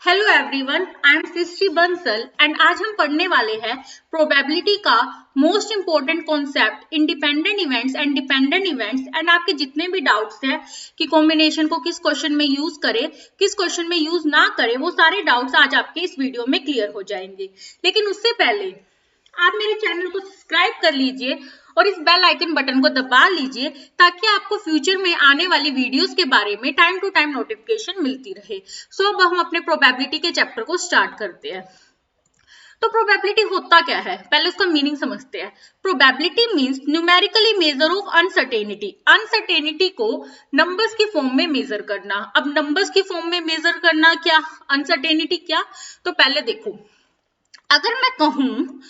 Hello everyone, I am Srishti Bansal and आज हम पढ़ने वाले हैं प्रोबेबिलिटी का most important concept independent events and dependent events. And आपके जितने भी डाउट्स हैं कि कॉम्बिनेशन को किस क्वेश्चन में यूज करें, किस क्वेश्चन में यूज ना करें, वो सारे डाउट्स आज आपके इस वीडियो में क्लियर हो जाएंगे। लेकिन उससे पहले आप मेरे चैनल को सब्सक्राइब कर लीजिए और इस बेल आइकन बटन को दबा लीजिए ताकि आपको फ्यूचर में आने वाली वीडियोस के बारे में टाइम टू टाइम नोटिफिकेशन मिलती रहे। सो अब हम अपने प्रोबेबिलिटी के चैप्टर को स्टार्ट करते हैं। तो प्रोबेबिलिटी होता क्या है, पहले उसका मीनिंग समझते हैं। Probability means numerically measure of uncertainty. Uncertainty को नंबर्स की फॉर्म में मेजर करना। अब नंबर्स की फॉर्म में मेजर करना क्या, अनसर्टेनिटी क्या, तो पहले देखो, अगर मैं कहूं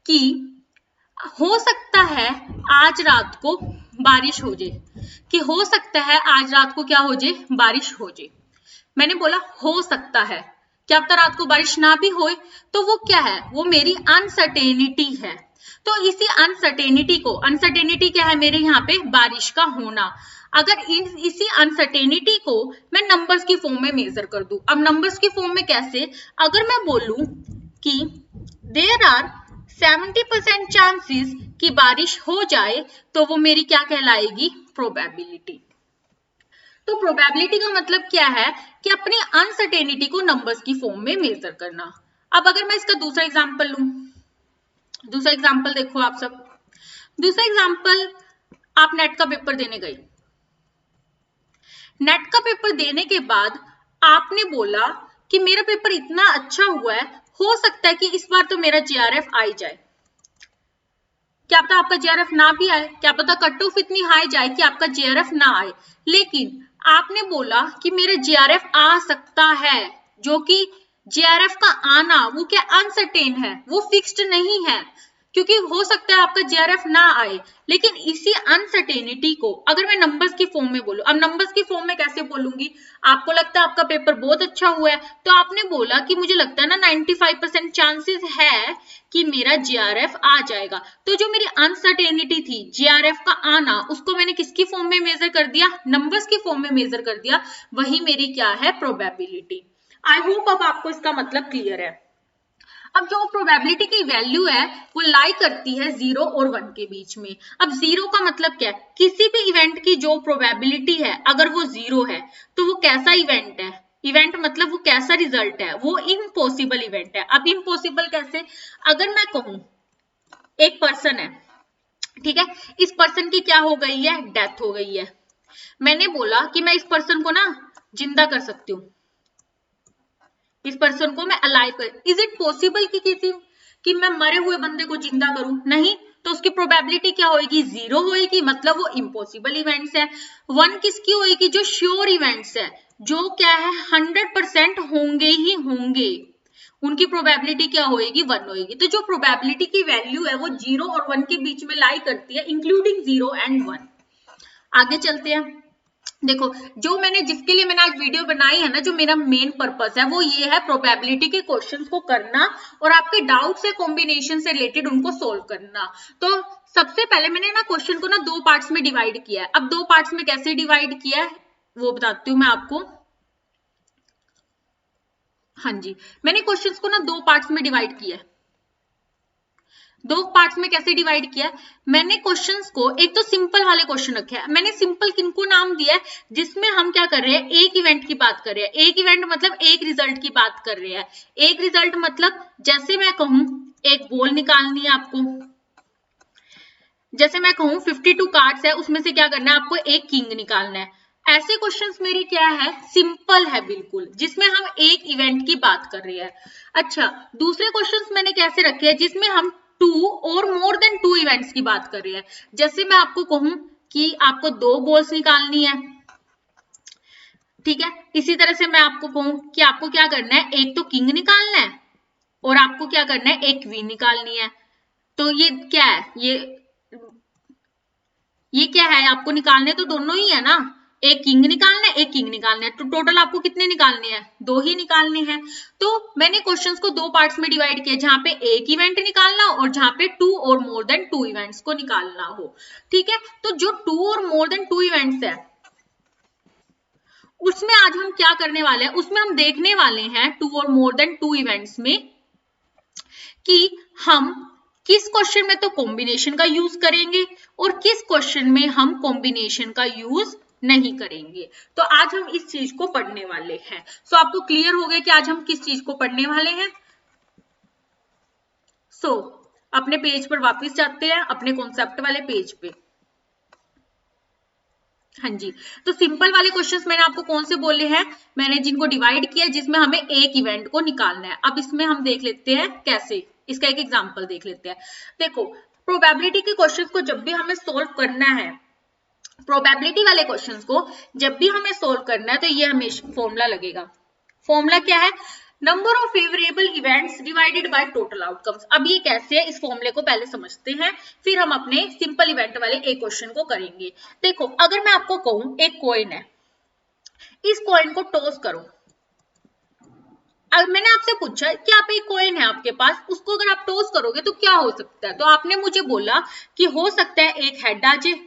कि हो सकता है आज रात को बारिश हो जाए, कि हो सकता है आज रात को क्या हो जाए, बारिश हो जाए। मैंने बोला हो सकता है, क्या पता रात को बारिश ना भी होए, तो वो क्या है, वो मेरी अनसर्टेनिटी है। तो इसी अनसर्टेनिटी को, अनसर्टेनिटी क्या है मेरे यहाँ पे, बारिश का होना। अगर इसी अनसर्टेनिटी को मैं नंबर्स की फॉर्म में मेजर कर दूं। अब नंबर्स की फॉर्म में कैसे, अगर मैं बोलूं कि देयर आर 70% चांसेस कि बारिश हो जाए, तो वो मेरी क्या कहलाएगी, प्रोबेबिलिटी। तो प्रोबेबिलिटी का मतलब क्या है कि अपनी अनसर्टेनिटी को नंबर्स की फॉर्म में मेजर करना। अब अगर मैं इसका दूसरा एग्जांपल लूं, दूसरा एग्जांपल देखो आप सब। दूसरा एग्जांपल, आप नेट का पेपर देने गए। नेट का पेपर देने के बाद आपने बोला कि मेरा पेपर इतना अच्छा हुआ है, हो सकता है कि इस बार तो मेरा जीआरएफ आ ही जाए। क्या पता आपका जीआरएफ ना भी आए, क्या पता कट ऑफ इतनी हाई जाए कि आपका जीआरएफ ना आए। लेकिन आपने बोला कि मेरा जीआरएफ आ सकता है, जो कि जीआरएफ का आना वो क्या अनसर्टेन है, वो फिक्स्ड नहीं है, क्योंकि हो सकता है आपका जीआरएफ ना आए। लेकिन इसी अनसर्टेनिटी को अगर मैं नंबर्स की फॉर्म में बोलूं, अब नंबर्स की फॉर्म में कैसे बोलूंगी, आपको लगता है आपका पेपर बहुत अच्छा हुआ है, तो आपने बोला कि मुझे लगता है ना 95% चांसेस है कि मेरा जीआरएफ आ जाएगा। तो जो मेरी अनसर्टेनिटी थी, जीआरएफ का आना, उसको मैंने किसकी फॉर्म में मेजर कर दिया, नंबर्स की फॉर्म में मेजर कर दिया। वही मेरी क्या है, प्रोबेबिलिटी। आई होप अब आपको इसका मतलब क्लियर है। अब जो प्रोबेबिलिटी की वैल्यू है वो लाई करती है 0 और 1 के बीच में। अब 0 का मतलब क्या है, किसी भी इवेंट की जो प्रोबेबिलिटी है अगर वो 0 है तो वो कैसा इवेंट है, इवेंट मतलब वो कैसा रिजल्ट है, वो इम्पॉसिबल इवेंट है। अब इम्पॉसिबल कैसे, अगर मैं कहूं एक पर्सन है, ठीक है, इस पर्सन की क्या हो गई है, डेथ हो गई है। मैंने बोला कि मैं इस पर्सन को ना जिंदा कर सकती हूँ, इस पर्सन को मैं अलाइव कर, इज इट पॉसिबल कि किसी कि मैं मरे हुए बंदे को जिंदा करूं, नहीं। तो उसकी प्रोबेबिलिटी क्या होगी, 0 होगी, मतलब वो इम्पॉसिबल इवेंट्स है। 1 किसकी होगी, जो श्योर इवेंट्स है, जो क्या है 100% होंगे ही होंगे, उनकी प्रोबेबिलिटी क्या होगी, 1 होगी। तो जो प्रोबेबिलिटी की वैल्यू है वो 0 और 1 के बीच में लाई करती है, इंक्लूडिंग 0 एंड 1। आगे चलते हैं। देखो, जो मैंने जिसके लिए मैंने आज वीडियो बनाई है ना, जो मेरा मेन पर्पस है वो ये है प्रोबेबिलिटी के क्वेश्चंस को करना और आपके डाउट्स है कॉम्बिनेशन से रिलेटेड उनको सोल्व करना। तो सबसे पहले मैंने ना क्वेश्चन को ना 2 पार्ट्स में डिवाइड किया है। अब 2 पार्ट्स में कैसे डिवाइड किया है वो बताती हूँ मैं आपको। हाँ जी, मैंने क्वेश्चंस को ना 2 पार्ट्स में डिवाइड किया है। 2 पार्ट्स में कैसे डिवाइड किया, मैंने क्वेश्चंस को, एक तो सिंपल वाले क्वेश्चन रखे हैं। मैंने सिंपल किनको नाम दिया है, जिसमें हम क्या कर रहे हैं, एक इवेंट की बात कर रहे हैं। एक इवेंट मतलब एक रिजल्ट की बात कर रहे हैं। एक रिजल्ट मतलब जैसे मैं कहूं एक बॉल निकालनी है आपको, जैसे मैं कहूं 52 कार्ड्स है, उसमें से क्या करना है आपको, एक किंग निकालना है। ऐसे क्वेश्चंस मेरी क्या है, सिंपल है बिल्कुल, जिसमें हम एक इवेंट की बात कर रहे हैं। अच्छा, दूसरे क्वेश्चंस मैंने कैसे रखे हैं, जिसमें हम 2 और मोर देन 2 इवेंट्स की बात कर रहे हैं। जैसे मैं आपको कहूं कि आपको 2 बॉल्स निकालनी है, ठीक है, इसी तरह से मैं आपको कहूं कि आपको क्या करना है, एक तो किंग निकालना है और आपको क्या करना है, एक क्वीन निकालनी है। तो ये क्या है, ये क्या है, आपको निकालने तो दोनों ही है ना, एक किंग निकालना है, एक किंग निकालना है। तो टोटल आपको कितने निकालने हैं, 2 ही निकालने हैं। तो मैंने क्वेश्चंस को 2 पार्ट्स में डिवाइड किया, जहां पे एक इवेंट निकालना और जहां पे 2 और मोर देन 2 इवेंट्स को निकालना हो, ठीक है। तो जो 2 और मोर देन 2 इवेंट्स है उसमें आज हम क्या करने वाले हैं, उसमें हम देखने वाले हैं 2 और मोर देन 2 इवेंट्स में कि हम किस क्वेश्चन में तो कॉम्बिनेशन का यूज करेंगे और किस क्वेश्चन में हम कॉम्बिनेशन का यूज नहीं करेंगे। तो आज हम इस चीज को पढ़ने वाले हैं। सो आपको क्लियर हो गया कि आज हम किस चीज को पढ़ने वाले हैं। सो अपने पेज पर वापस जाते हैं, अपने कॉन्सेप्ट वाले पेज पे। हाँ जी, तो सिंपल वाले क्वेश्चंस मैंने आपको कौन से बोले हैं, मैंने जिनको डिवाइड किया जिसमें हमें एक इवेंट को निकालना है। अब इसमें हम देख लेते हैं कैसे, इसका एक एग्जांपल देख लेते हैं। देखो, प्रोबेबिलिटी के क्वेश्चंस को जब भी हमें सोल्व करना है, प्रोबेबिलिटी वाले क्वेश्चंस को जब भी हमें सोल्व करना है तो ये हमेशा फॉर्मूला लगेगा। फॉर्मूला क्या है, number of favourable events divided by total outcomes. अब ये कैसे है, इस फॉर्मूले को पहले समझते हैं, फिर हम अपने सिंपल इवेंट वाले एक क्वेश्चन को करेंगे। देखो, अगर मैं आपको कहूं एक कॉइन है, इस कॉइन को टॉस करो। अब मैंने आपसे पूछा कि आप एक कॉइन है आपके पास, उसको अगर आप टॉस करोगे तो क्या हो सकता है, तो आपने मुझे बोला कि हो सकता है एक हेड आ जाए,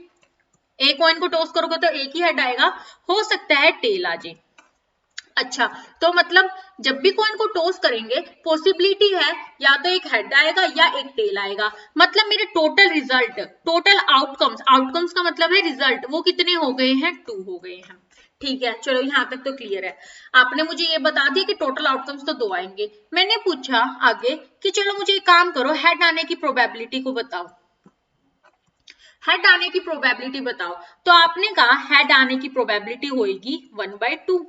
एक कॉइन को टॉस करोगे तो एक ही हेड आएगा, हो सकता है टेल आ जाए। अच्छा, तो मतलब जब भी कॉइन को टॉस करेंगे पॉसिबिलिटी है या तो एक हेड आएगा या एक टेल आएगा। मतलब मेरे total result, total outcomes, outcomes का मतलब है रिजल्ट, वो कितने हो गए हैं, 2 हो गए हैं। ठीक है, चलो यहाँ तक तो क्लियर है। आपने मुझे ये बता दिया कि टोटल आउटकम्स तो 2 आएंगे। मैंने पूछा आगे कि चलो मुझे एक काम करो, हेड आने की प्रोबेबिलिटी को बताओ, हेड आने की प्रोबेबिलिटी बताओ। तो आपने कहा हेड आने की प्रोबेबिलिटी होगी 1/2।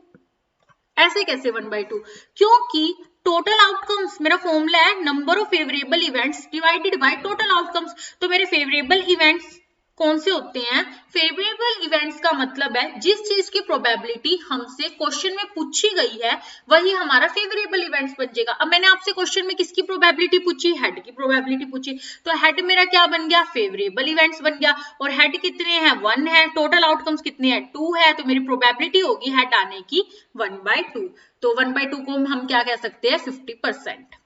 ऐसे कैसे 1/2, क्योंकि टोटल आउटकम्स मेरा फॉर्मूला है number of favourable events divided by total outcomes. तो मेरे फेवरेबल इवेंट्स कौन से होते हैं, फेवरेबल इवेंट्स का मतलब है जिस चीज की प्रोबेबिलिटी हमसे क्वेश्चन में पूछी गई है वही हमारा फेवरेबल इवेंट्स बन जाएगा। अब मैंने आपसे क्वेश्चन में किसकी प्रोबेबिलिटी पूछी, हेड की प्रोबेबिलिटी पूछी, तो हेड मेरा क्या बन गया, फेवरेबल इवेंट्स बन गया। और हेड कितने हैं, 1 है, टोटल आउटकम्स कितने हैं, 2 है, तो मेरी प्रोबेबिलिटी होगी हेड आने की 1/2। तो 1/2 को हम क्या कह सकते हैं, 50%।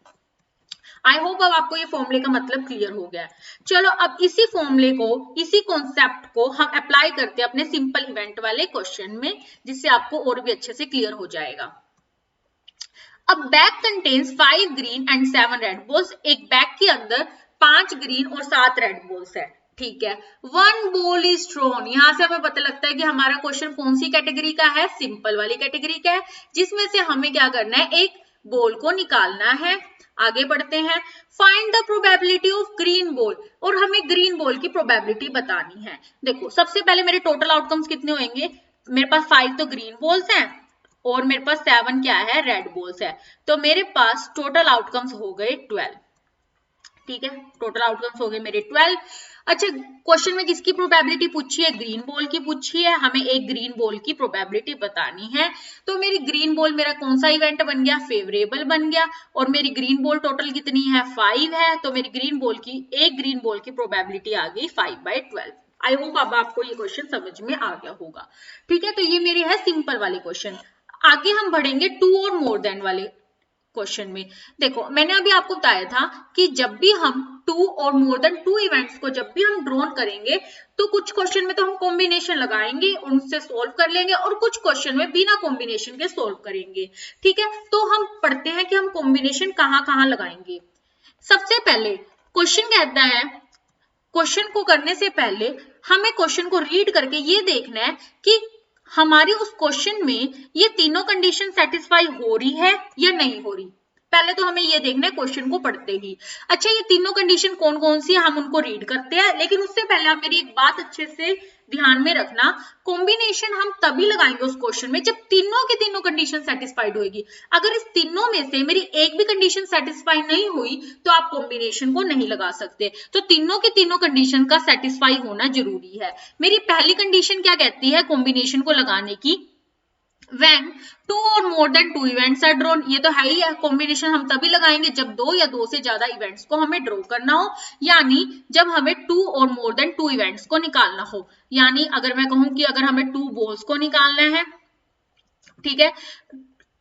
आई होप अब आपको ये फॉर्मूले का मतलब क्लियर हो गया है। चलो अब इसी फॉर्मूले को, इसी कॉन्सेप्ट को हम अप्लाई करते हैं अपने सिंपल इवेंट वाले क्वेश्चन में, जिससे आपको और भी अच्छे से क्लियर हो जाएगा। अब bag contains 5 green and 7 red balls. एक बैग के अंदर 5 ग्रीन और 7 रेड बॉल्स है, ठीक है। 1 बॉल इज थ्रोन, यहां से हमें पता लगता है कि हमारा क्वेश्चन कौन सी कैटेगरी का है, सिंपल वाली कैटेगरी का है, जिसमें से हमें क्या करना है, एक बॉल को निकालना है। आगे बढ़ते हैं, find the probability of green ball, और हमें ग्रीन बॉल की प्रोबेबिलिटी बतानी है। देखो, सबसे पहले मेरे टोटल आउटकम्स कितने होंगे, मेरे पास 5 तो ग्रीन बॉल्स हैं और मेरे पास 7 क्या है, रेड बॉल्स है। तो मेरे पास टोटल आउटकम्स हो गए 12। ठीक है, टोटल आउटकम्स हो गए मेरे 12। अच्छा, क्वेश्चन में किसकी प्रोबेबिलिटी पूछी है, ग्रीन बॉल की पूछी है, हमें एक ग्रीन बॉल की प्रोबेबिलिटी बतानी है। तो मेरी ग्रीन बॉल मेरा कौन सा इवेंट बन गया, फेवरेबल बन गया, और मेरी ग्रीन बॉल टोटल कितनी है, 5 है। तो मेरी ग्रीन बॉल की, एक ग्रीन बॉल की प्रोबेबिलिटी आ गई 5/12। आई होप अब आपको ये क्वेश्चन समझ में आ गया होगा। ठीक है, तो ये मेरे है सिंपल वाले क्वेश्चन। आगे हम बढ़ेंगे 2 और मोर देन वाले क्वेश्चन में। देखो, मैंने अभी आपको बताया था कि जब भी हम 2 और मोर देन 2 इवेंट्स को जब भी हम ड्रॉन करेंगे तो कुछ क्वेश्चन में तो हम कॉम्बिनेशन लगाएंगे, उनसे सोल्व कर लेंगे, और कुछ क्वेश्चन में बिना कॉम्बिनेशन के सोल्व करेंगे। ठीक है, तो हम पढ़ते हैं कि हम कॉम्बिनेशन कहाँ कहाँ लगाएंगे। सबसे पहले क्वेश्चन कहता है, क्वेश्चन को करने से पहले हमें क्वेश्चन को रीड करके ये देखना है कि हमारी उस क्वेश्चन में ये तीनों कंडीशन सेटिस्फाई हो रही है या नहीं हो रही। पहले तो हमें ये देखना है क्वेश्चन को पढ़ते ही। अच्छा, ये तीनों कंडीशन कौन कौन सी है हम उनको रीड करते हैं, लेकिन उससे पहले आप मेरी एक बात अच्छे से ध्यान में रखना, कॉम्बिनेशन हम तभी लगाएंगे उस क्वेश्चन में जब तीनों की तीनों कंडीशन सेटिस्फाइड होगी। अगर इस तीनों में से मेरी एक भी कंडीशन सेटिस्फाई नहीं हुई तो आप कॉम्बिनेशन को नहीं लगा सकते। तो तीनों की तीनों कंडीशन का सेटिस्फाई होना जरूरी है। मेरी पहली कंडीशन क्या कहती है कॉम्बिनेशन को लगाने की, When 2 or more than 2 events are drawn, ये तो है ही है, कॉम्बिनेशन हम तभी लगाएंगे जब 2 या 2 से ज्यादा इवेंट्स को हमें ड्रॉ करना हो, यानी जब हमें 2 और मोर देन 2 इवेंट्स को निकालना हो। यानी अगर मैं कहूं कि अगर हमें 2 बॉल्स को निकालना है, ठीक है,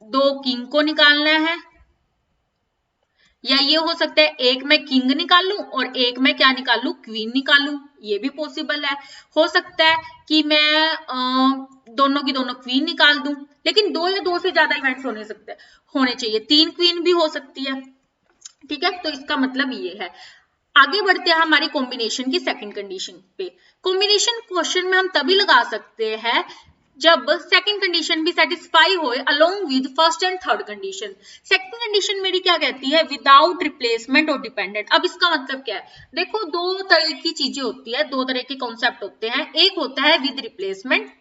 2 किंग को निकालना है, या ये हो सकता है एक मैं किंग निकाल लूं और एक मैं क्या निकाल लूं, क्वीन निकाल लूं, ये भी पॉसिबल है। हो सकता है कि मैं दोनों की दोनों क्वीन निकाल दूं, लेकिन 2 या 2 से ज्यादा इवेंट्स होने चाहिए, 3 क्वीन भी हो सकती है, ठीक है। तो इसका मतलब ये है। आगे बढ़ते हैं हमारी कॉम्बिनेशन की सेकंड कंडीशन पे। कॉम्बिनेशन क्वेश्चन में हम तभी लगा सकते हैं जब सेकंड कंडीशन भी सेटिस्फाई होए along with first and third condition. Second condition मेरी क्या कहती है, विदाउट रिप्लेसमेंट और डिपेंडेंट। अब इसका मतलब क्या है, देखो 2 तरह की चीजें होती है, 2 तरह के कॉन्सेप्ट होते हैं, एक होता है विद रिप्लेसमेंट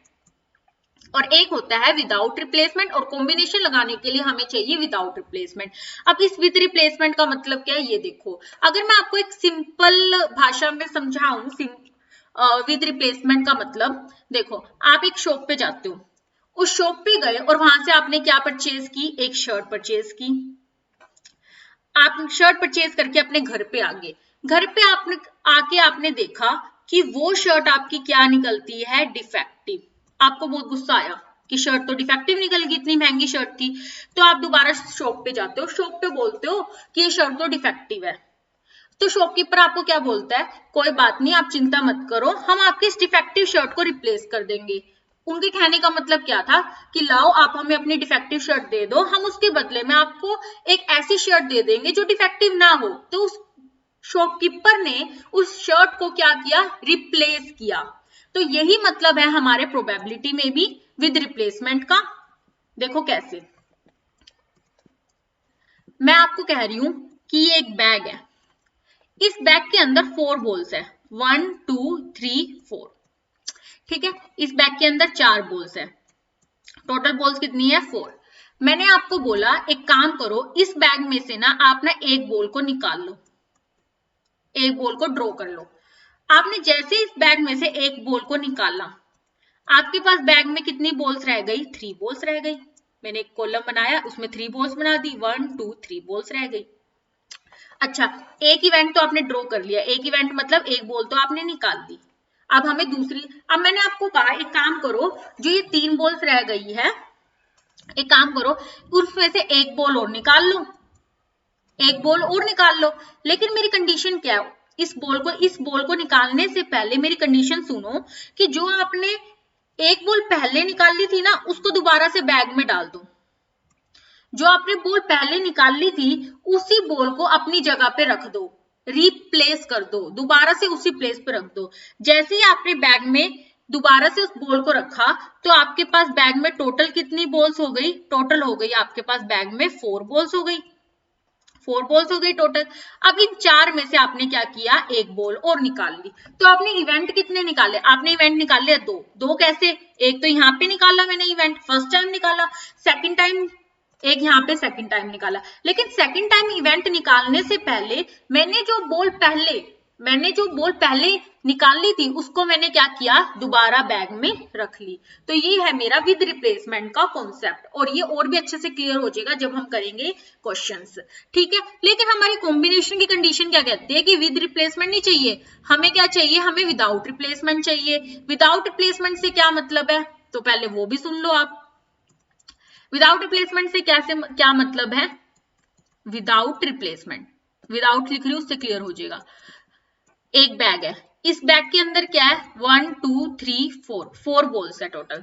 और एक होता है विदाउट रिप्लेसमेंट, और कॉम्बिनेशन लगाने के लिए हमें चाहिए विदाउट रिप्लेसमेंट। अब इस विद रिप्लेसमेंट का मतलब क्या है, ये देखो, अगर मैं आपको एक सिंपल भाषा में समझाऊं, विद रिप्लेसमेंट का मतलब, देखो आप एक शॉप पे जाते हो, उस शॉप पे गए और वहां से आपने क्या परचेज की, एक शर्ट परचेज की। आप शर्ट परचेज करके अपने घर पे आ गए, घर पे आपने आके आपने देखा कि वो शर्ट आपकी क्या निकलती है, डिफेक्टिव। आपको बहुत गुस्सा आया कि शर्ट तो डिफेक्टिव निकल गई, इतनी महंगी शर्ट थी। तो आप दोबारा शॉप पे जाते हो, शॉप पे बोलते हो कि ये शर्ट तो डिफेक्टिव है। तो शॉपकीपर आपको क्या बोलता है, कोई बात नहीं, आप चिंता मत करो, हम आपकी इस डिफेक्टिव शर्ट को रिप्लेस कर देंगे। उनके कहने का मतलब क्या था कि लाओ आप हमें अपनी डिफेक्टिव शर्ट दे दो, हम उसके बदले में आपको एक ऐसी शर्ट दे देंगे जो डिफेक्टिव ना हो। तो उस शॉपकीपर ने उस शर्ट को क्या किया, रिप्लेस किया। तो यही मतलब है हमारे प्रोबेबिलिटी में भी विद रिप्लेसमेंट का। देखो कैसे, मैं आपको कह रही हूं कि ये एक बैग है, इस बैग के अंदर 4 बॉल्स है, 1 2 3 4, ठीक है। इस बैग के अंदर 4 बॉल्स है, टोटल बॉल्स कितनी है, 4। मैंने आपको बोला एक काम करो, इस बैग में से ना आप ना एक बॉल को निकाल लो, एक बॉल को ड्रॉ कर लो। आपने जैसे इस बैग में से एक बॉल को निकाला, आपके पास बैग में कितनी बॉल्स रह गई, 3 बॉल्स रह गई। मैंने एक कॉलम बनाया, उसमें 3 बॉल्स बना दी, 1 2 3 बॉल्स रह गई। अच्छा, एक इवेंट तो आपने ड्रॉ कर लिया, एक इवेंट मतलब एक बॉल तो आपने निकाल दी। अब हमें दूसरी, अब मैंने आपको कहा एक काम करो, जो ये 3 बॉल्स रह गई है, एक काम करो उसमें से एक बॉल और निकाल लो, एक बॉल और निकाल लो। लेकिन मेरी कंडीशन क्या है, इस बॉल को निकालने से पहले मेरी कंडीशन सुनो कि जो आपने एक बॉल पहले निकाल ली थी ना, उसको दोबारा से बैग में डाल दो। जो आपने बॉल पहले निकाल ली थी, उसी बॉल को अपनी जगह पे रख दो, रिप्लेस कर दो, दोबारा से उसी प्लेस पे रख दो। जैसे ही आपने बैग में दोबारा से उस बॉल को रखा, तो आपके पास बैग में टोटल कितनी बॉल्स हो गई, टोटल हो गई आपके पास बैग में 4 बॉल्स हो गई, 4 बॉल्स हो गई टोटल। अब इन 4 में से आपने क्या किया, एक बॉल और निकाल ली। तो आपने इवेंट कितने निकाले, आपने इवेंट निकाले 2। 2 कैसे, एक तो यहाँ पे निकाला मैंने इवेंट, फर्स्ट टाइम निकाला, सेकंड टाइम एक यहाँ पे सेकंड टाइम निकाला। लेकिन सेकंड टाइम इवेंट निकालने से पहले मैंने जो बॉल पहले निकाली थी, उसको मैंने क्या किया, दोबारा बैग में रख ली। तो ये है मेरा विद रिप्लेसमेंट का कॉन्सेप्ट, और ये और भी अच्छे से क्लियर हो जाएगा जब हम करेंगे क्वेश्चंस, ठीक है। लेकिन हमारी कॉम्बिनेशन की कंडीशन क्या कहती है कि विद रिप्लेसमेंट नहीं चाहिए, हमें क्या चाहिए, हमें विदाउट रिप्लेसमेंट चाहिए। विदाउट रिप्लेसमेंट से क्या मतलब है, तो पहले वो भी सुन लो आप। विदाउट रिप्लेसमेंट से क्या मतलब है, विदाउट रिप्लेसमेंट, विदाउट लिख रही हूं उससे क्लियर हो जाएगा। एक बैग है, इस बैग के अंदर क्या है, 1 2 3 4 बॉल्स है टोटल।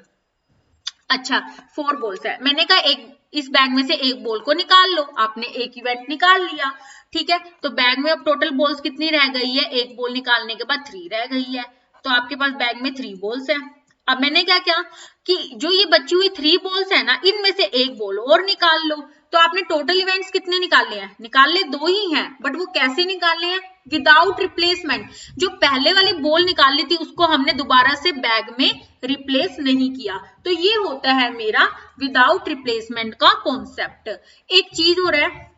अच्छा, 4 बॉल्स है, मैंने कहा एक इस बैग में से एक बॉल को निकाल लो, आपने एक इवेंट निकाल लिया, ठीक है। तो बैग में अब टोटल बॉल्स कितनी रह गई है, एक बॉल निकालने के बाद 3 रह गई है, तो आपके पास बैग में 3 बॉल्स है। अब मैंने क्या किया कि जो ये बची हुई 3 बॉल्स है ना, इनमें से एक बॉल और निकाल लो। तो आपने टोटल इवेंट्स कितने निकाले हैं, निकाले 2 ही हैं, बट वो कैसे निकाले हैं, विदाउट रिप्लेसमेंट। जो पहले वाली बॉल निकाली थी उसको हमने दोबारा से बैग में रिप्लेस नहीं किया। तो ये होता है मेरा विदाउट रिप्लेसमेंट का कॉन्सेप्ट। एक चीज और है,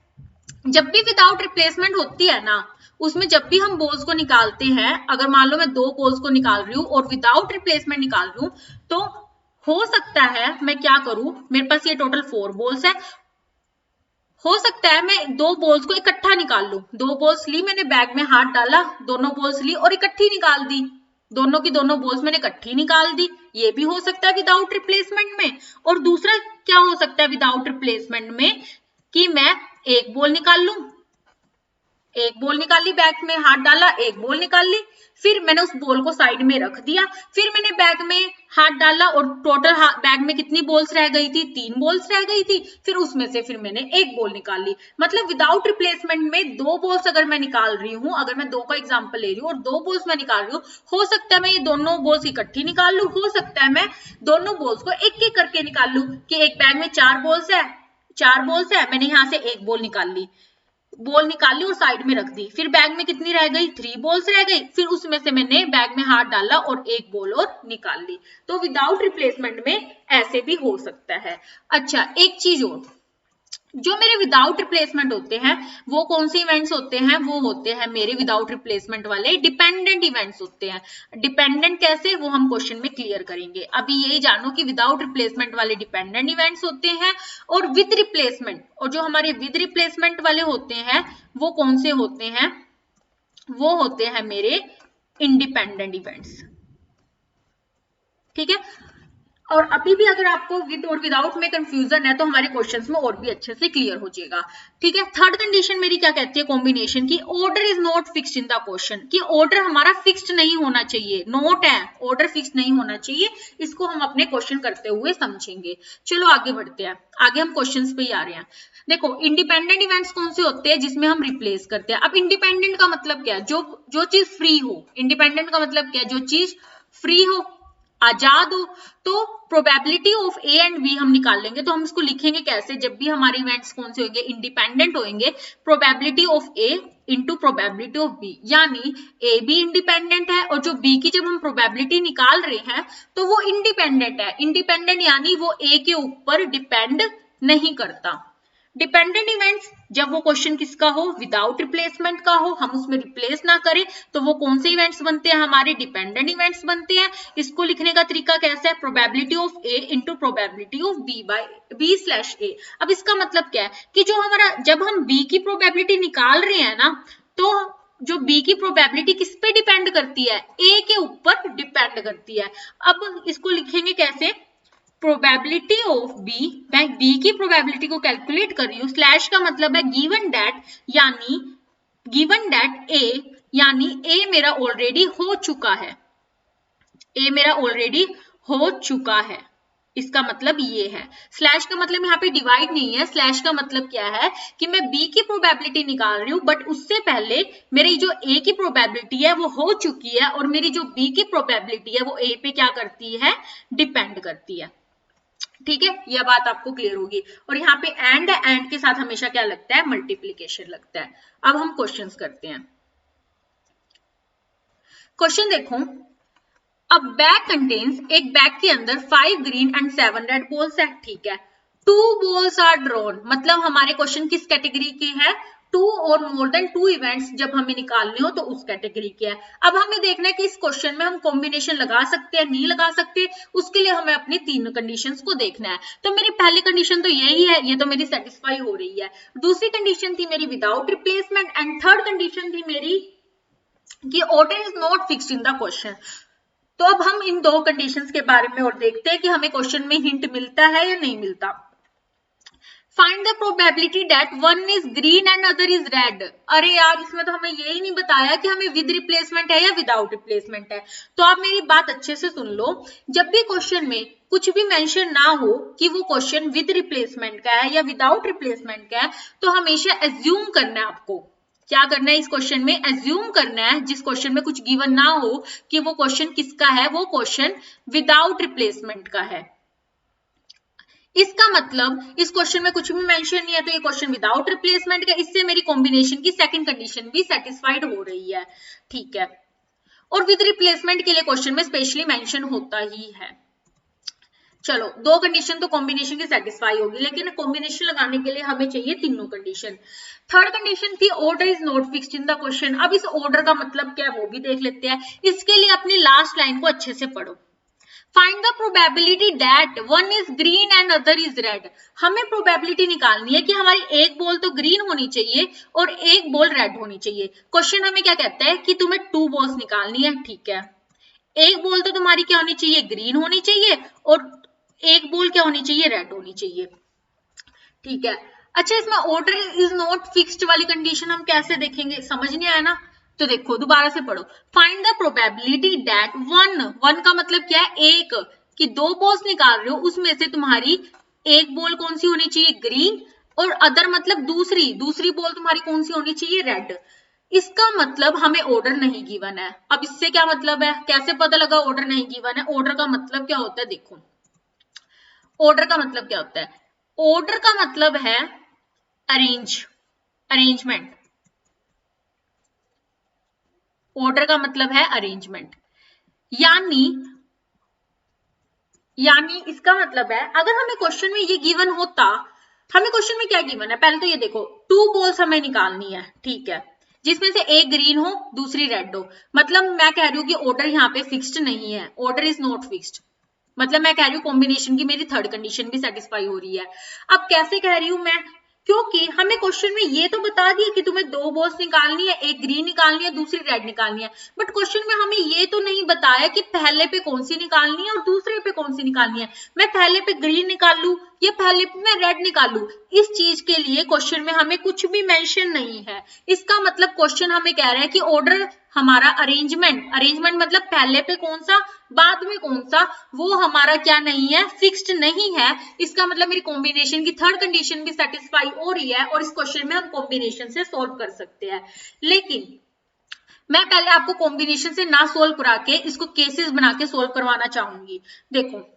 जब भी विदाउट रिप्लेसमेंट होती है ना, उसमें जब भी हम बॉल्स को निकालते हैं, अगर मान लो मैं 2 बॉल्स को निकाल रही हूँ और विदाउट रिप्लेसमेंट निकाल रही हूँ, तो हो सकता है मैं क्या करूं, मेरे पास ये टोटल 4 बॉल्स है, हो सकता है मैं 2 बॉल्स को इकट्ठा निकाल लूं। 2 बॉल्स ली मैंने, बैग में हाथ डाला, दोनों बॉल्स ली और इकट्ठी निकाल दी, दोनों की दोनों बॉल्स मैंने इकट्ठी निकाल दी। ये भी हो सकता है विदाउट रिप्लेसमेंट में। और दूसरा क्या हो सकता है विदाउट रिप्लेसमेंट में, कि मैं एक बॉल निकाल लूं, एक बॉल निकाली, बैग में हाथ डाला, एक बॉल निकाल ली, फिर मैंने उस बॉल को साइड में रख दिया, फिर मैंने बैग में हाथ डाला और टोटल बैग में कितनी बॉल्स रह गई थी, 3 बॉल्स रह गई थी, फिर उसमें से फिर मैंने एक बॉल निकाल ली। मतलब विदाउट रिप्लेसमेंट में 2 बॉल्स अगर मैं निकाल रही हूँ, अगर मैं 2 का एग्जांपल ले रही हूँ और 2 बॉल्स मैं निकाल रही हूँ, हो सकता है मैं ये दोनों बॉल्स इकट्ठी निकाल लूं, हो सकता है मैं दोनों बॉल्स को एक एक करके निकाल लूं कि एक बैग में 4 बॉल्स है, मैंने यहाँ से एक बॉल निकाल ली और साइड में रख दी, फिर बैग में कितनी रह गई, 3 बॉल्स रह गई, फिर उसमें से मैंने बैग में हाथ डाला और एक बॉल और निकाल ली। तो विदाउट रिप्लेसमेंट में ऐसे भी हो सकता है। अच्छा, एक चीज और, जो मेरे विदाउट रिप्लेसमेंट होते हैं वो कौन से इवेंट्स होते हैं, वो होते हैं मेरे विदाउट रिप्लेसमेंट वाले डिपेंडेंट इवेंट्स होते हैं। डिपेंडेंट कैसे, वो हम क्वेश्चन में क्लियर करेंगे। अभी यही जानो कि विदाउट रिप्लेसमेंट वाले डिपेंडेंट इवेंट्स होते हैं और विद रिप्लेसमेंट, और जो हमारे विद रिप्लेसमेंट वाले होते हैं वो कौन से होते हैं, वो होते हैं मेरे इंडिपेंडेंट इवेंट्स। ठीक है, और अभी भी अगर आपको विद और विदाउट में कंफ्यूजन है तो हमारे क्वेश्चंस में और भी अच्छे से क्लियर हो जाएगा। ठीक है, थर्ड कंडीशन मेरी क्या कहती है कॉम्बिनेशन की, order is not fixed in the question, कि ऑर्डर हमारा फिक्स्ड नहीं होना चाहिए, नोट है, ऑर्डर फिक्स्ड नहीं होना चाहिए। इसको हम अपने क्वेश्चन करते हुए समझेंगे। चलो आगे बढ़ते हैं, आगे हम क्वेश्चंस पे ही आ रहे हैं। देखो, इंडिपेंडेंट इवेंट्स कौन से होते हैं जिसमें हम रिप्लेस करते हैं। अब इंडिपेंडेंट का मतलब क्या है, जो चीज फ्री हो। इंडिपेंडेंट का मतलब क्या है, जो चीज फ्री हो, आजाद हो। तो probability of A and B हम निकाल लेंगे, तो हम इसको लिखेंगे कैसे, जब भी हमारे इवेंट्स कौन से होंगे, इंडिपेंडेंट होंगे, probability of A into probability of B, यानी ए भी इंडिपेंडेंट है और जो बी की जब हम प्रोबेबिलिटी निकाल रहे हैं तो वो इंडिपेंडेंट है। इंडिपेंडेंट यानी वो ए के ऊपर डिपेंड नहीं करता। डिपेंडेंट इवेंट्स, जब वो क्वेश्चन किसका हो, विदाउट रिप्लेसमेंट का हो, हम उसमें रिप्लेस ना करें, तो वो कौन से इवेंट्स बनते हैं, हमारे डिपेंडेंट इवेंट्स बनते हैं। इसको लिखने का तरीका कैसा है, probability of A into probability of B by B slash A. अब इसका मतलब क्या है कि जो हमारा, जब हम बी की प्रोबेबिलिटी निकाल रहे हैं ना, तो जो बी की प्रोबेबिलिटी किस पे डिपेंड करती है, ए के ऊपर डिपेंड करती है। अब इसको लिखेंगे कैसे, प्रोबेबिलिटी ऑफ बी, मैं बी की प्रोबेबिलिटी को कैलकुलेट कर रही हूँ, स्लैश का मतलब है गिवन दैट, यानी गिवन दैट ए, यानी ए मेरा ऑलरेडी हो चुका है, ए मेरा ऑलरेडी हो चुका है, इसका मतलब ये है। स्लैश का मतलब यहाँ पे डिवाइड नहीं है, स्लैश का मतलब क्या है कि मैं बी की प्रोबेबिलिटी निकाल रही हूँ बट उससे पहले मेरी जो ए की प्रोबेबिलिटी है वो हो चुकी है और मेरी जो बी की प्रोबेबिलिटी है वो ए पे क्या करती है, डिपेंड करती है। ठीक है, यह बात आपको क्लियर होगी। और यहाँ पे एंड के साथ हमेशा क्या लगता है, मल्टीप्लीकेशन लगता है। अब हम क्वेश्चंस करते हैं। क्वेश्चन देखो, अब बैग कंटेन्स, एक बैग के अंदर 5 ग्रीन एंड 7 रेड बॉल्स है। ठीक है, 2 बॉल्स आर ड्रॉन, मतलब हमारे क्वेश्चन किस कैटेगरी के है, 2 और मोर देन 2 इवेंट्स जब हमें निकालने हो तो उस कैटेगरी के है। अब हमें देखना है कि इस क्वेश्चन में हम कॉम्बिनेशन लगा सकते हैं, नहीं लगा सकते, उसके लिए हमें अपनी 3 कंडीशंस को देखना है। तो मेरी पहली कंडीशन तो यही है, ये तो मेरी सेटिस्फाई हो रही है। दूसरी कंडीशन थी मेरी without replacement, and third condition थी मेरी कि order is not fixed in the question. तो अब हम इन 2 कंडीशंस के बारे में और देखते हैं कि हमें क्वेश्चन में हिंट मिलता है या नहीं मिलता। Find the probability that one is green and other is red. अरे यार, इसमें तो हमें यही नहीं बताया कि हमें विद रिप्लेसमेंट है या विदाउट रिप्लेसमेंट है। तो आप मेरी बात अच्छे से सुन लो, जब भी क्वेश्चन में कुछ भी मेंशन ना हो कि वो क्वेश्चन विद रिप्लेसमेंट का है या विदाउट रिप्लेसमेंट का है, तो हमेशा एज्यूम करना है आपको। क्या करना है इस क्वेश्चन में, एज्यूम करना है। जिस क्वेश्चन में कुछ गिवन ना हो कि वो क्वेश्चन किसका है, वो क्वेश्चन विदाउट रिप्लेसमेंट का है। इसका मतलब इस क्वेश्चन में कुछ भी मेंशन नहीं है तो ये क्वेश्चन विदाउट रिप्लेसमेंट का, इससे मेरी कॉम्बिनेशन की सेकंड कंडीशन भी सेटिस्फाइड हो रही है। ठीक है, और विद रिप्लेसमेंट के लिए क्वेश्चन में स्पेशली मेंशन होता ही है। चलो, 2 कंडीशन तो कॉम्बिनेशन की सेटिस्फाई होगी, लेकिन कॉम्बिनेशन लगाने के लिए हमें चाहिए तीनों कंडीशन। थर्ड कंडीशन थी order is not fixed in the question. अब इस ऑर्डर का मतलब क्या है वो भी देख लेते हैं। इसके लिए अपनी लास्ट लाइन को अच्छे से पढ़ो। Find the probability that one is green and other is red. हमें प्रोबेबिलिटी निकालनी है कि हमारी एक बॉल तो ग्रीन होनी चाहिए और एक बॉल रेड होनी चाहिए। क्वेश्चन हमें क्या कहता है कि तुम्हें 2 बॉल्स निकालनी है। ठीक है, एक बॉल तो तुम्हारी क्या होनी चाहिए, ग्रीन होनी चाहिए, और एक बॉल क्या होनी चाहिए, रेड होनी चाहिए। ठीक है, अच्छा, इसमें ऑर्डर इज नॉट फिक्स्ड वाली कंडीशन हम कैसे देखेंगे, समझ नहीं आया ना? तो देखो दोबारा से पढ़ो। Find the probability that one का मतलब क्या है, एक, कि दो बॉल्स निकाल रहे हो उसमें से तुम्हारी एक बॉल कौन सी होनी चाहिए, ग्रीन, और अदर मतलब दूसरी बॉल तुम्हारी कौन सी होनी चाहिए, रेड। इसका मतलब हमें ऑर्डर नहीं गिवन है। अब इससे क्या मतलब है, कैसे पता लगा ऑर्डर नहीं गिवन है? ऑर्डर का मतलब क्या होता है, देखो ऑर्डर का मतलब क्या होता है, ऑर्डर का मतलब है अरेंजमेंट। ऑर्डर का मतलब है अरेंजमेंट, यानी इसका मतलब है अगर हमें क्वेश्चन में ये गिवन होता, हमें क्वेश्चन में क्या गिवन है, पहले तो ये देखो, टू बॉल्स हमें निकालनी है, ठीक है, जिसमें से एक ग्रीन हो दूसरी रेड हो। मतलब मैं कह रही हूँ कि ऑर्डर यहाँ पे फिक्स्ड नहीं है, ऑर्डर इज नॉट फिक्स्ड। मतलब मैं कह रही हूँ कॉम्बिनेशन की मेरी थर्ड कंडीशन भी सेटिस्फाई हो रही है। अब कैसे कह रही हूँ मैं, क्योंकि हमें क्वेश्चन में ये तो बता दिया कि तुम्हें दो बॉल्स निकालनी है, एक ग्रीन निकालनी है दूसरी रेड निकालनी है, बट क्वेश्चन में हमें ये तो नहीं बताया कि पहले पे कौन सी निकालनी है और दूसरे पे कौन सी निकालनी है। मैं पहले पे ग्रीन निकाल लूं या पहले पे मैं रेड निकाल लूं, इस चीज के लिए क्वेश्चन में हमें कुछ भी मेंशन नहीं है। इसका मतलब क्वेश्चन हमें कह रहा है कि ऑर्डर हमारा अरेंजमेंट मतलब पहले पे कौन सा बाद में कौन सा, वो हमारा क्या नहीं है, फिक्स्ड नहीं है। इसका मतलब मेरी कॉम्बिनेशन की थर्ड कंडीशन भी सेटिस्फाई हो रही है और इस क्वेश्चन में हम कॉम्बिनेशन से सोल्व कर सकते हैं। लेकिन मैं पहले आपको कॉम्बिनेशन से ना सोल्व करा के इसको केसेस बना के सोल्व करवाना चाहूंगी। देखो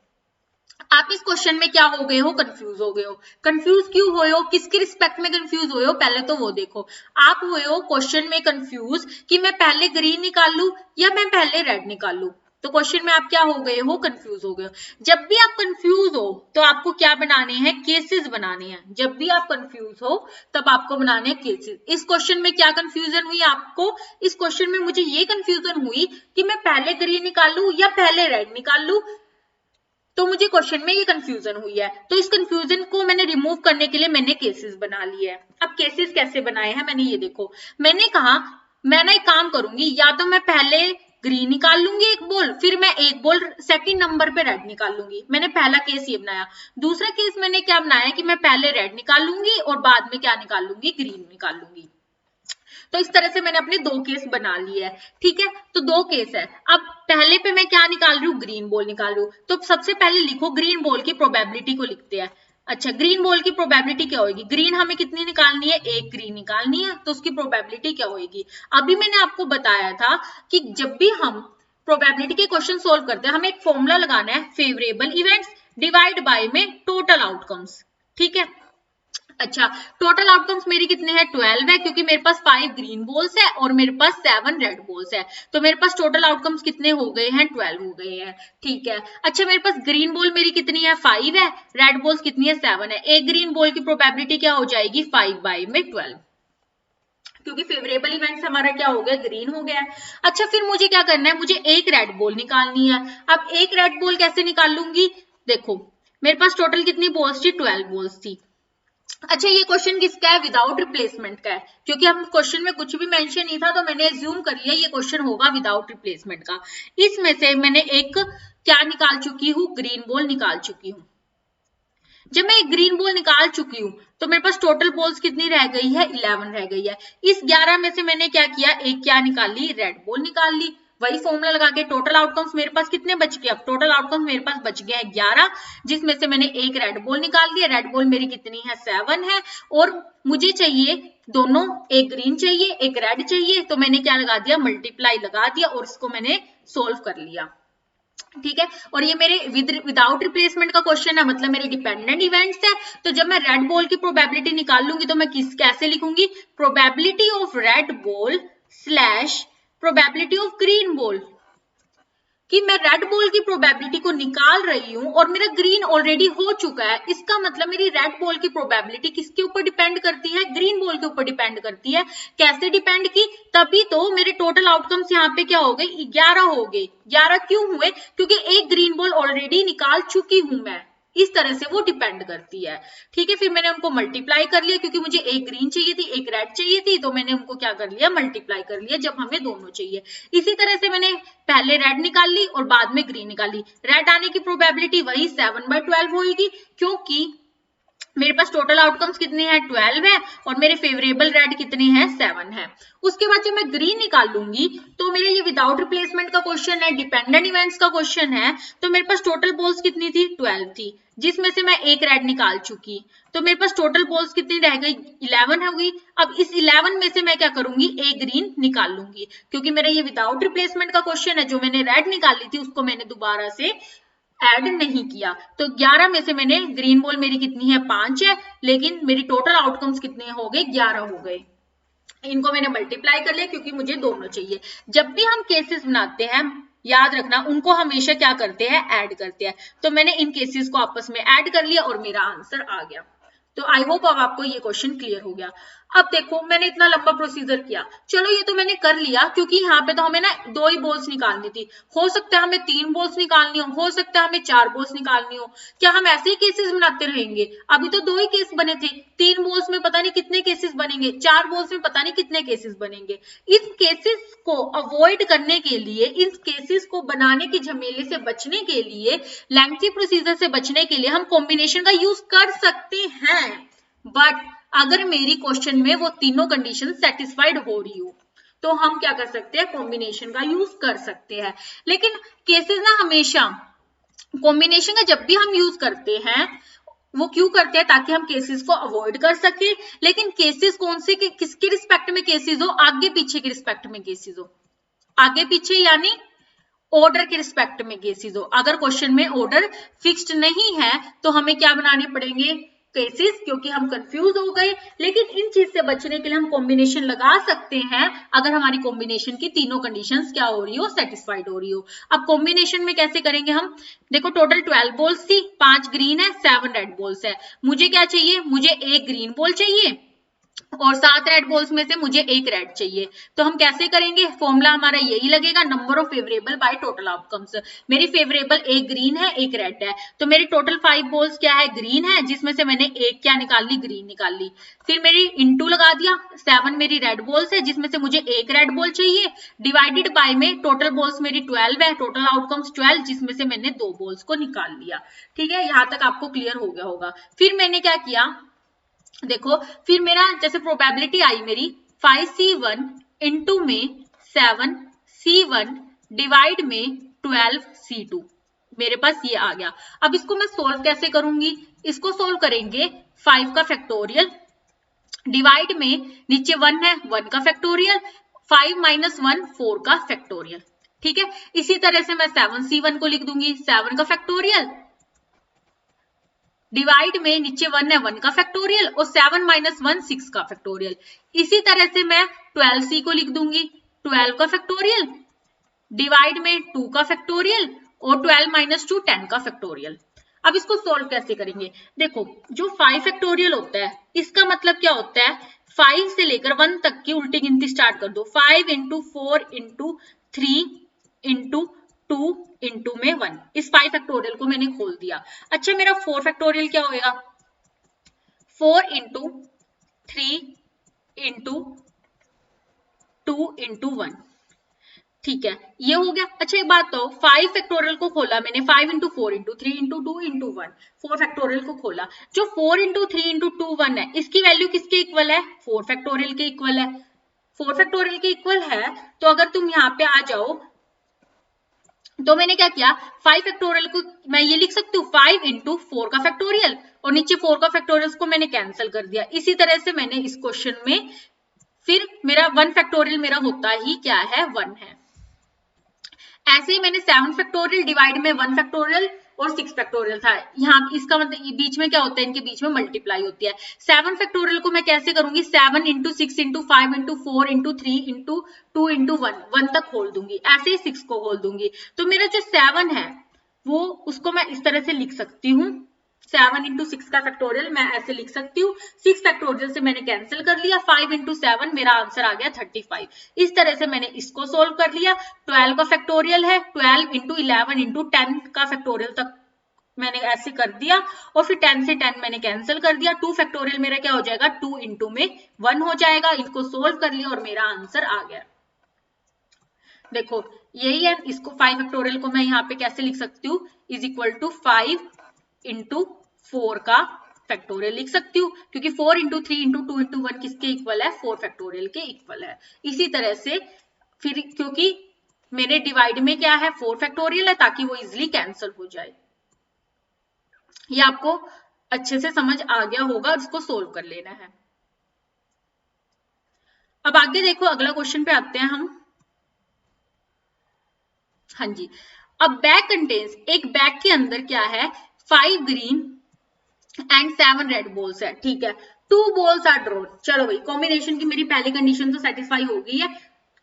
आप इस क्वेश्चन में क्या हो गए हो, कंफ्यूज हो गए हो। कंफ्यूज क्यों हुए हो, किसके रिस्पेक्ट में कंफ्यूज हुए हो, पहले तो वो देखो। आप हुए हो क्वेश्चन में कंफ्यूज कि मैं पहले ग्रीन निकाल लूं या मैं पहले रेड निकाल लूं। तो क्वेश्चन में आप क्या हो गए हो, कंफ्यूज हो गए हो। जब भी आप कंफ्यूज हो तो आपको क्या बनाने हैं, केसेस बनाने हैं। जब भी आप कंफ्यूज हो तब आपको बनाने हैं केसेस। इस क्वेश्चन में क्या कंफ्यूजन हुई आपको, इस क्वेश्चन में मुझे ये कंफ्यूजन हुई कि मैं पहले ग्रीन निकाल लूं या पहले रेड निकाल लूं, तो मुझे क्वेश्चन में ये कंफ्यूजन हुई है। तो इस कंफ्यूजन को मैंने रिमूव करने के लिए मैंने केसेस बना लिए है। अब केसेस कैसे बनाए हैं मैंने, ये देखो, मैंने कहा मैं ना एक काम करूंगी, या तो मैं पहले ग्रीन निकाल लूंगी एक बॉल, फिर मैं एक बॉल सेकंड नंबर पे रेड निकाल लूंगी। मैंने पहला केस ये बनाया। दूसरा केस मैंने क्या बनाया कि मैं पहले रेड निकाल लूंगी और बाद में क्या निकाल लूंगी, ग्रीन निकाल लूंगी। तो इस तरह से मैंने अपने दो केस बना लिए है, ठीक है। तो दो केस है। अब पहले पे मैं क्या निकाल रही हूँ, ग्रीन बॉल निकाल रही हूँ। तो सबसे पहले लिखो ग्रीन बॉल की प्रोबेबिलिटी को लिखते हैं। अच्छा, ग्रीन बॉल की प्रोबेबिलिटी क्या होगी, ग्रीन हमें कितनी निकालनी है, एक ग्रीन निकालनी है, तो उसकी प्रोबेबिलिटी क्या होगी। अभी मैंने आपको बताया था कि जब भी हम प्रोबेबिलिटी के क्वेश्चन सोल्व करते हैं हमें एक फॉर्मूला लगाना है, फेवरेबल इवेंट्स डिवाइड बाय में टोटल आउटकम्स, ठीक है। अच्छा, टोटल आउटकम्स मेरी कितने हैं, 12 है, क्योंकि मेरे पास 5 ग्रीन बॉल्स है और मेरे पास 7 रेड बॉल्स है। तो मेरे पास टोटल आउटकम्स कितने हो गए हैं, 12 हो गए हैं, ठीक है। अच्छा, मेरे पास ग्रीन बॉल मेरी कितनी है, 5 है, रेड बॉल्स कितनी है, 7 है। एक ग्रीन बॉल की प्रोबेबिलिटी क्या हो जाएगी, 5/12, क्योंकि फेवरेबल इवेंट्स हमारा क्या हो गया, ग्रीन हो गया। अच्छा, फिर मुझे क्या करना है, मुझे एक रेड बॉल निकालनी है। अब एक रेड बॉल कैसे निकाल लूंगी, देखो मेरे पास टोटल कितनी बॉल्स थी, 12 बॉल्स थी। अच्छा, ये क्वेश्चन किसका है, विदाउट रिप्लेसमेंट का है, क्योंकि हम क्वेश्चन में कुछ भी मेंशन नहीं था तो मैंने एज्यूम कर लिया ये क्वेश्चन होगा विदाउट रिप्लेसमेंट का। इसमें से मैंने एक क्या निकाल चुकी हूँ, ग्रीन बॉल निकाल चुकी हूँ। जब मैं एक ग्रीन बॉल निकाल चुकी हूँ तो मेरे पास टोटल बॉल्स कितनी रह गई है, 11 रह गई है। इस 11 में से मैंने क्या किया, एक क्या निकाल ली, रेड बॉल निकाल ली। वही फॉर्मूला लगा के टोटल आउटकम्स मेरे पास कितने बच गए, अब टोटल आउटकम्स मेरे पास बच गए हैं 11, जिसमें से मैंने एक रेड बॉल निकाल लिया। रेड बॉल मेरी कितनी है, 7 है, और मुझे चाहिए दोनों, एक ग्रीन चाहिए एक रेड चाहिए, तो मैंने क्या लगा दिया, मल्टीप्लाई लगा दिया और इसको मैंने सोल्व कर लिया, ठीक है। और ये मेरे विदाउट रिप्लेसमेंट का क्वेश्चन है, मतलब मेरे डिपेंडेंट इवेंट्स है। तो जब मैं रेड बॉल की प्रोबेबिलिटी निकाल लूंगी तो मैं कैसे लिखूंगी, probability of red ball slash probability of green ball, कि मैं रेड बॉल की प्रोबेबिलिटी को निकाल रही हूं और मेरा ग्रीन ऑलरेडी हो चुका है। इसका मतलब मेरी रेड बॉल की प्रोबेबिलिटी किसके ऊपर डिपेंड करती है, ग्रीन बॉल के ऊपर डिपेंड करती है। कैसे डिपेंड की, तभी तो मेरे टोटल आउटकम्स यहाँ पे क्या हो गए, 11 हो गए। 11 क्यों हुए, क्योंकि एक ग्रीन बॉल ऑलरेडी निकाल चुकी हूं मैं। इस तरह से वो डिपेंड करती है, ठीक है। फिर मैंने उनको मल्टीप्लाई कर लिया, क्योंकि मुझे एक ग्रीन चाहिए थी एक रेड चाहिए थी, तो मैंने उनको क्या कर लिया, मल्टीप्लाई कर लिया, जब हमें दोनों चाहिए। इसी तरह से मैंने पहले रेड निकाल ली और बाद में ग्रीन निकाल ली। रेड आने की प्रोबेबिलिटी वही 7/12 होगी, क्योंकि मेरे पास टोटल आउटकम्स कितने हैं 12 है और मेरे फेवरेबल रेड कितने हैं 7 है। उसके बाद जब मैं ग्रीन निकाल लूंगी तो मेरा ये विदाउट रिप्लेसमेंट का क्वेश्चन है, डिपेंडेंट इवेंट्स का क्वेश्चन है, तो मेरे पास टोटल बॉल्स कितनी थी 12 थी, जिसमें से मैं एक रेड निकाल चुकी, तो मेरे पास टोटल बॉल्स कितनी रह गई 11 होगी। अब इस 11 में से मैं क्या करूंगी एक ग्रीन निकाल लूंगी, क्योंकि मेरा ये विदाउट रिप्लेसमेंट का क्वेश्चन है, जो मैंने रेड निकाली थी उसको मैंने दोबारा से ऐड नहीं किया। तो 11 में से मैंने ग्रीन बॉल मेरी कितनी है 5 है, लेकिन मेरी टोटल आउटकम्स कितने हो गए 11 हो गए। इनको मैंने मल्टीप्लाई कर लिया क्योंकि मुझे दोनों चाहिए। जब भी हम केसेस बनाते हैं याद रखना उनको हमेशा क्या करते हैं ऐड करते हैं। तो मैंने इन केसेस को आपस में ऐड कर लिया और मेरा आंसर आ गया। तो आई होप अब आपको ये क्वेश्चन क्लियर हो गया। अब देखो मैंने इतना लंबा प्रोसीजर किया, चलो ये तो मैंने कर लिया क्योंकि यहाँ पे तो हमें ना 2 ही बॉल्स निकालनी थी, हो सकता है हमें 3 बॉल्स निकालनी हो सकता है हमें 4 बॉल्स निकालनी हो। क्या हम ऐसे ही केसेस बनाते रहेंगे? अभी तो 2 ही केस बने थे, 3 बॉल्स में पता नहीं कितने केसेस बनेंगे, 4 बॉल्स में पता नहीं कितने केसेस बनेंगे। इन केसेस को अवॉइड करने के लिए, इन केसेस को बनाने के झमेले से बचने के लिए, लेंथी प्रोसीजर से बचने के लिए हम कॉम्बिनेशन का यूज कर सकते हैं। बट अगर मेरी क्वेश्चन में वो तीनों कंडीशन सेटिस्फाइड हो रही हो तो हम क्या कर सकते हैं कॉम्बिनेशन का यूज कर सकते हैं। लेकिन केसेस ना हमेशा कॉम्बिनेशन का जब भी हम यूज करते हैं वो क्यों करते हैं? ताकि हम केसेस को अवॉइड कर सके। लेकिन केसेस कौन से किसके रिस्पेक्ट में केसेस हो? आगे पीछे के रिस्पेक्ट में केसेस हो। आगे पीछे यानी ऑर्डर के रिस्पेक्ट में केसेस हो। अगर क्वेश्चन में ऑर्डर फिक्स्ड नहीं है तो हमें क्या बनाने पड़ेंगे केसेस, क्योंकि हम कंफ्यूज हो गए। लेकिन इन चीज से बचने के लिए हम कॉम्बिनेशन लगा सकते हैं अगर हमारी कॉम्बिनेशन की तीनों कंडीशंस क्या हो रही हो सेटिस्फाइड हो रही हो। अब कॉम्बिनेशन में कैसे करेंगे हम? देखो टोटल 12 बॉल्स थी, 5 ग्रीन है 7 रेड बॉल्स है। मुझे क्या चाहिए? मुझे एक ग्रीन बॉल चाहिए और 7 रेड बॉल्स में से मुझे एक रेड चाहिए। तो हम कैसे करेंगे? फॉर्मूला हमारा यही लगेगा, number of favourable by total outcomes. मेरी फेवरेबल एक ग्रीन है एक रेड है, तो मेरी टोटल 5 बॉल्स क्या है ग्रीन है, जिसमें से मैंने एक क्या निकाल ली ग्रीन निकाल ली। फिर मेरी इंटू लगा दिया, 7 मेरी रेड बॉल्स है जिसमें से मुझे एक रेड बॉल चाहिए, डिवाइडेड बाय में टोटल बॉल्स मेरी 12 है, टोटल आउटकम्स 12 जिसमें से मैंने 2 बॉल्स को निकाल लिया। ठीक है, यहां तक आपको क्लियर हो गया होगा। फिर मैंने क्या किया देखो, फिर मेरा जैसे प्रोबेबिलिटी आई मेरी 5C1 इंटू में 7C1 डिवाइड में 12C2, मेरे पास ये आ गया। अब इसको मैं सोल्व कैसे करूंगी? इसको सोल्व करेंगे 5 का फैक्टोरियल डिवाइड में नीचे 1 है 1 का फैक्टोरियल, 5 माइनस 1 4 का फैक्टोरियल। ठीक है, इसी तरह से मैं 7C1 को लिख दूंगी 7 का फैक्टोरियल डिवाइड में नीचे 1 है 1 का फैक्टोरियल और 7 माइनस 1 6 का फैक्टोरियल। इसी तरह से मैं 12C को लिख दूंगी 12 का फैक्टोरियल डिवाइड में 2 का फैक्टोरियल और 12 माइनस 2 10 का फैक्टोरियल। अब इसको सोल्व कैसे करेंगे? देखो जो 5 फैक्टोरियल होता है इसका मतलब क्या होता है? 5 से लेकर 1 तक की उल्टी गिनती स्टार्ट कर दो। 5 इंटू 4 इंटू 3 इंटू 2 इंटू में 1, इस 5 फैक्टोरियल को मैंने खोल दिया। अच्छा मेरा 4 फैक्टोरियल क्या होएगा? 4 इंटू 3 इंटू 2 इंटू 1। ठीक है, ये हो गया। अच्छा एक बात तो 5 फैक्टोरियल को खोला मैंने, 5 into 4 into 3 into 2 into 1, 4 factorial को खोला। जो 4 इंटू 3 इंटू 2 1 है इसकी वैल्यू किसके इक्वल है? 4 फैक्टोरियल के इक्वल है। 4 फैक्टोरियल के इक्वल है तो अगर तुम यहाँ पे आ जाओ तो मैंने क्या किया 5 फैक्टोरियल को मैं ये लिख सकती हूँ 5 इंटू 4 का फैक्टोरियल और नीचे 4 का फैक्टोरियल को मैंने कैंसिल कर दिया। इसी तरह से मैंने इस क्वेश्चन में फिर मेरा 1 फैक्टोरियल मेरा होता ही क्या है 1 है। ऐसे ही मैंने 7 फैक्टोरियल डिवाइड में 1 फैक्टोरियल और 6 फैक्टोरियल था। यहाँ इसका मतलब बीच में क्या होता है? इनके बीच में मल्टीप्लाई होती है। 7 फैक्टोरियल को मैं कैसे करूंगी? 7 into 6 into 5 into 4 into 3 into 2 into 1 तक खोल दूंगी। ऐसे ही 6 को खोल दूंगी। तो मेरा जो 7 है वो उसको मैं इस तरह से लिख सकती हूँ 7 इंटू 6 का फैक्टोरियल मैं ऐसे लिख सकती हूँ। 6 फैक्टोरियल से मैंने कैंसिल कर लिया, 5 इंटू 7 मेरा आंसर आ गया 35। इस तरह से मैंने इसको सोल्व कर लिया। 12 का फैक्टोरियल है 12 इंटू 11 इंटू 10 का फैक्टोरियल तक मैंने ऐसे कर दिया और फिर 10 से 10 मैंने कैंसिल कर दिया। 2 फैक्टोरियल मेरा क्या हो जाएगा 2 इंटू में 1 हो जाएगा। इनको सोल्व कर लिया और मेरा आंसर आ गया। देखो यही है, इसको 5 फैक्टोरियल को मैं यहाँ पे कैसे लिख सकती हूँ इज इक्वल टू 5 इंटू 4 का फैक्टोरियल लिख सकती हूँ, क्योंकि 4 इंटू 3 इंटू 2 इंटू 1 किसके इक्वल है? 4 फैक्टोरियल के इक्वल है। इसी तरह से फिर क्योंकि मेरे डिवाइड में क्या है? 4 फैक्टोरियल है, ताकि वो इजिली कैंसिल हो जाए। ये आपको अच्छे से समझ आ गया होगा, इसको सोल्व कर लेना है। अब आगे देखो, अगला क्वेश्चन पे आते हैं हम। हाँ जी, अब बैग कंटेन्स, एक बैग के अंदर क्या है? 5 ग्रीन एंड 7 रेड बॉल्स है, ठीक है। 2 बॉल्स आर ड्रॉन। चलो भाई, कॉम्बिनेशन की मेरी पहली कंडीशन तो सेटिस्फाई हो गई है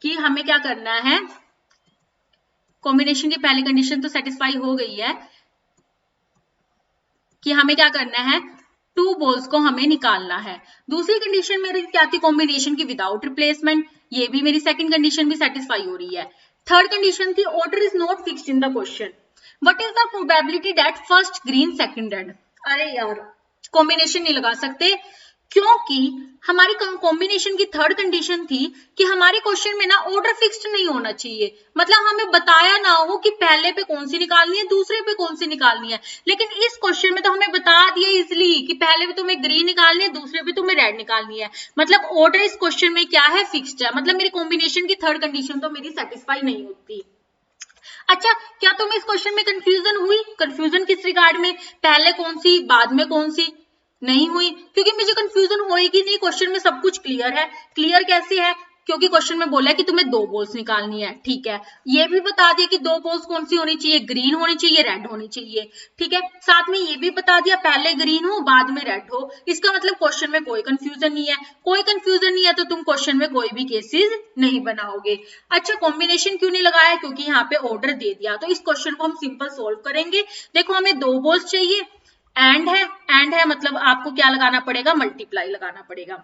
कि हमें क्या करना है, कॉम्बिनेशन की पहली कंडीशन तो सेटिस्फाई हो गई है कि हमें क्या करना है, 2 बॉल्स को हमें निकालना है। दूसरी कंडीशन मेरी क्या थी? कॉम्बिनेशन की विदाउट रिप्लेसमेंट। ये भी मेरी सेकंड कंडीशन भी सेटिस्फाई हो रही है। थर्ड कंडीशन थी order is not fixed in the question, what is the probability that first green second red. अरे यार, कॉम्बिनेशन नहीं लगा सकते, क्योंकि हमारी कॉम्बिनेशन की थर्ड कंडीशन थी कि हमारे क्वेश्चन में ना ऑर्डर फिक्स्ड नहीं होना चाहिए, मतलब हमें बताया ना हो कि पहले पे कौन सी निकालनी है, दूसरे पे कौन सी निकालनी है। लेकिन इस क्वेश्चन में तो हमें बता दिया इजिली कि पहले पे तुम्हें ग्रीन निकालनी है, दूसरे पे तुम्हें रेड निकालनी है, मतलब ऑर्डर इस क्वेश्चन में क्या है? फिक्स्ड है। मतलब मेरी कॉम्बिनेशन की थर्ड कंडीशन तो मेरी सेटिस्फाई नहीं होती। अच्छा, क्या तुम्हें इस क्वेश्चन में कंफ्यूजन हुई? कंफ्यूजन किस रिगार्ड में? पहले कौन सी, बाद में कौन सी? नहीं हुई, क्योंकि मुझे कंफ्यूजन होएगी नहीं, क्वेश्चन में सब कुछ क्लियर है। क्लियर कैसे है? क्योंकि क्वेश्चन में बोला है कि तुम्हें 2 बॉल्स निकालनी है, ठीक है। ये भी बता दिया कि 2 बॉल्स कौन सी होनी चाहिए? ग्रीन होनी चाहिए, रेड होनी चाहिए, ठीक है। साथ में ये भी बता दिया पहले ग्रीन हो बाद में रेड हो। इसका मतलब क्वेश्चन में कोई कंफ्यूजन नहीं है। कोई कंफ्यूजन नहीं है तो तुम क्वेश्चन में कोई भी केसेस नहीं बनाओगे। अच्छा, कॉम्बिनेशन क्यों नहीं लगाया? क्योंकि यहाँ पे ऑर्डर दे दिया। तो इस क्वेश्चन को हम सिंपल सोल्व करेंगे। देखो, हमें 2 बॉल्स चाहिए, एंड है मतलब आपको क्या लगाना पड़ेगा? मल्टीप्लाई लगाना पड़ेगा,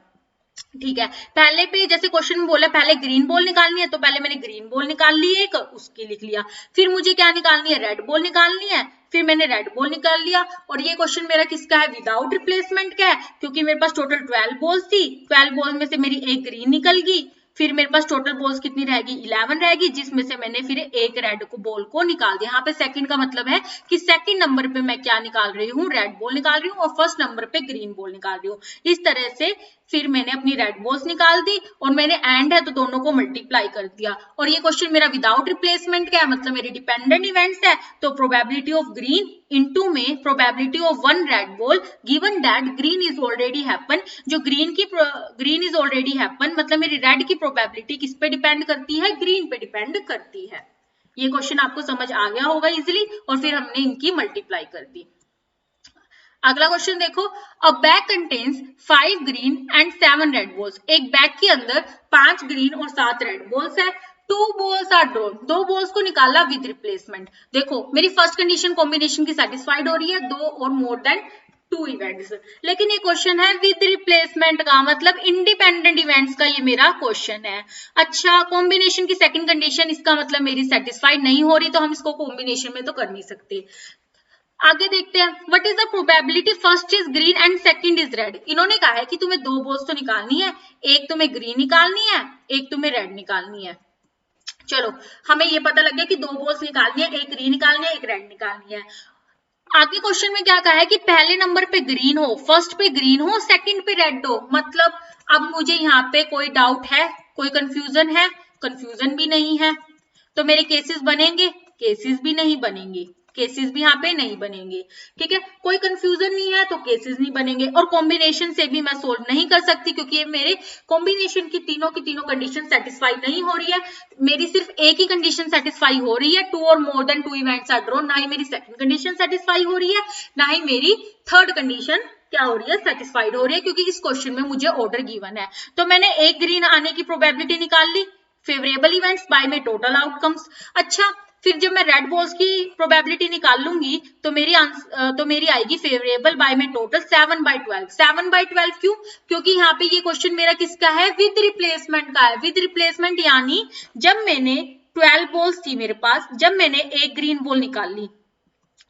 ठीक है। पहले पे जैसे क्वेश्चन में बोला पहले ग्रीन बॉल निकालनी है, तो पहले मैंने ग्रीन बॉल निकाल ली एक, उसकी लिख लिया। फिर मुझे क्या निकालनी है? रेड बॉल निकालनी है, फिर मैंने रेड बॉल निकाल लिया। और ये क्वेश्चन मेरा किसका है? विदाउट रिप्लेसमेंट का है, क्योंकि मेरे पास टोटल 12 बॉल्स थी। 12 बॉल में से मेरी एक ग्रीन निकल गई, फिर मेरे पास टोटल बॉल्स कितनी रहेगी? 11 रहेगी, जिसमें से मैंने फिर एक रेड को बॉल को निकाल दिया। यहाँ पे सेकंड का मतलब है कि सेकंड नंबर पे मैं क्या निकाल रही हूँ? रेड बॉल निकाल रही हूँ, और फर्स्ट नंबर पे ग्रीन बॉल निकाल रही हूँ। इस तरह से फिर मैंने अपनी रेड बॉल्स निकाल दी, और मैंने एंड है तो दोनों को मल्टीप्लाई कर दिया। और ये क्वेश्चन मेरा विदाउट रिप्लेसमेंट का है, मतलब मेरी डिपेंडेंट इवेंट्स है। तो प्रोबेबिलिटी ऑफ ग्रीन इनटू में probability of 1 red ball given that green is already happen. जो ग्रीन इज ऑलरेडी हैपन मतलब मेरी रेड की प्रोबेबिलिटी किस पे डिपेंड करती है? ग्रीन पे डिपेंड करती है। ये क्वेश्चन आपको समझ आ गया होगा इजिली, और फिर हमने इनकी मल्टीप्लाई कर दी। अगला क्वेश्चन देखो, a bag contains 5 green and 7 red balls. एक बैग के अंदर 5 ग्रीन और 7 रेड बॉल्स है। 2 बॉल्स आर ड्रॉन, 2 बॉल्स को निकाला विद रिप्लेसमेंट। देखो, मेरी फर्स्ट कंडीशन कॉम्बिनेशन की सेटिस्फाइड हो रही है, 2 और मोर देन 2 इवेंट्स। लेकिन ये क्वेश्चन है विद रिप्लेसमेंट का, मतलब इंडिपेंडेंट इवेंट्स का ये मेरा क्वेश्चन है। अच्छा, कॉम्बिनेशन की सेकंड कंडीशन, इसका मतलब मेरी सेटिस्फाइड नहीं हो रही, तो हम इसको कॉम्बिनेशन में तो कर नहीं सकते। आगे देखते हैं, what is the probability first is green and second is red. इन्होंने कहा है कि तुम्हें 2 बॉल्स तो निकालनी है, एक तुम्हें ग्रीन निकालनी है, एक तुम्हें रेड निकालनी है। चलो, हमें ये पता लग गया कि 2 बॉल्स निकालनी है, एक ग्रीन निकालनी है, एक रेड निकालनी है। आगे क्वेश्चन में क्या कहा है कि पहले नंबर पे ग्रीन हो, फर्स्ट पे ग्रीन हो, सेकंड पे रेड हो। मतलब अब मुझे यहाँ पे कोई डाउट है, कोई कंफ्यूजन है? कंफ्यूजन भी नहीं है। तो मेरे केसेस बनेंगे? केसेस भी नहीं बनेंगे, केसेस भी यहाँ पे नहीं बनेंगे, ठीक है। कोई कंफ्यूजन नहीं है तो केसेस नहीं बनेंगे, और कॉम्बिनेशन से भी मैं सोल्व नहीं कर सकती, क्योंकि ये मेरे कॉम्बिनेशन की तीनों कंडीशन सेटिस्फाई नहीं हो रही है। मेरी सिर्फ एक ही कंडीशन सेटिस्फाई हो रही है, 2 और more than 2 events are drawn. ना ही मेरी सेकंड कंडीशन सेटिस्फाई हो रही है, ना ही मेरी थर्ड कंडीशन क्या हो रही है? सेटिस्फाइड हो रही है, क्योंकि इस क्वेश्चन में मुझे ऑर्डर गिवन है। तो मैंने एक ग्रीन आने की प्रोबेबिलिटी निकाल ली, फेवरेबल इवेंट्स बाय में टोटल आउटकम्स। अच्छा, फिर जब मैं रेड बॉल्स की प्रोबेबिलिटी निकाल लूंगी तो मेरी आएगी फेवरेबल बाय में टोटल 7/12। 7/12 क्यों? क्योंकि यहाँ पे ये क्वेश्चन मेरा किसका है? विद रिप्लेसमेंट का है। विद रिप्लेसमेंट यानी जब मैंने 12 बॉल्स थी मेरे पास, जब मैंने एक ग्रीन बॉल निकाल ली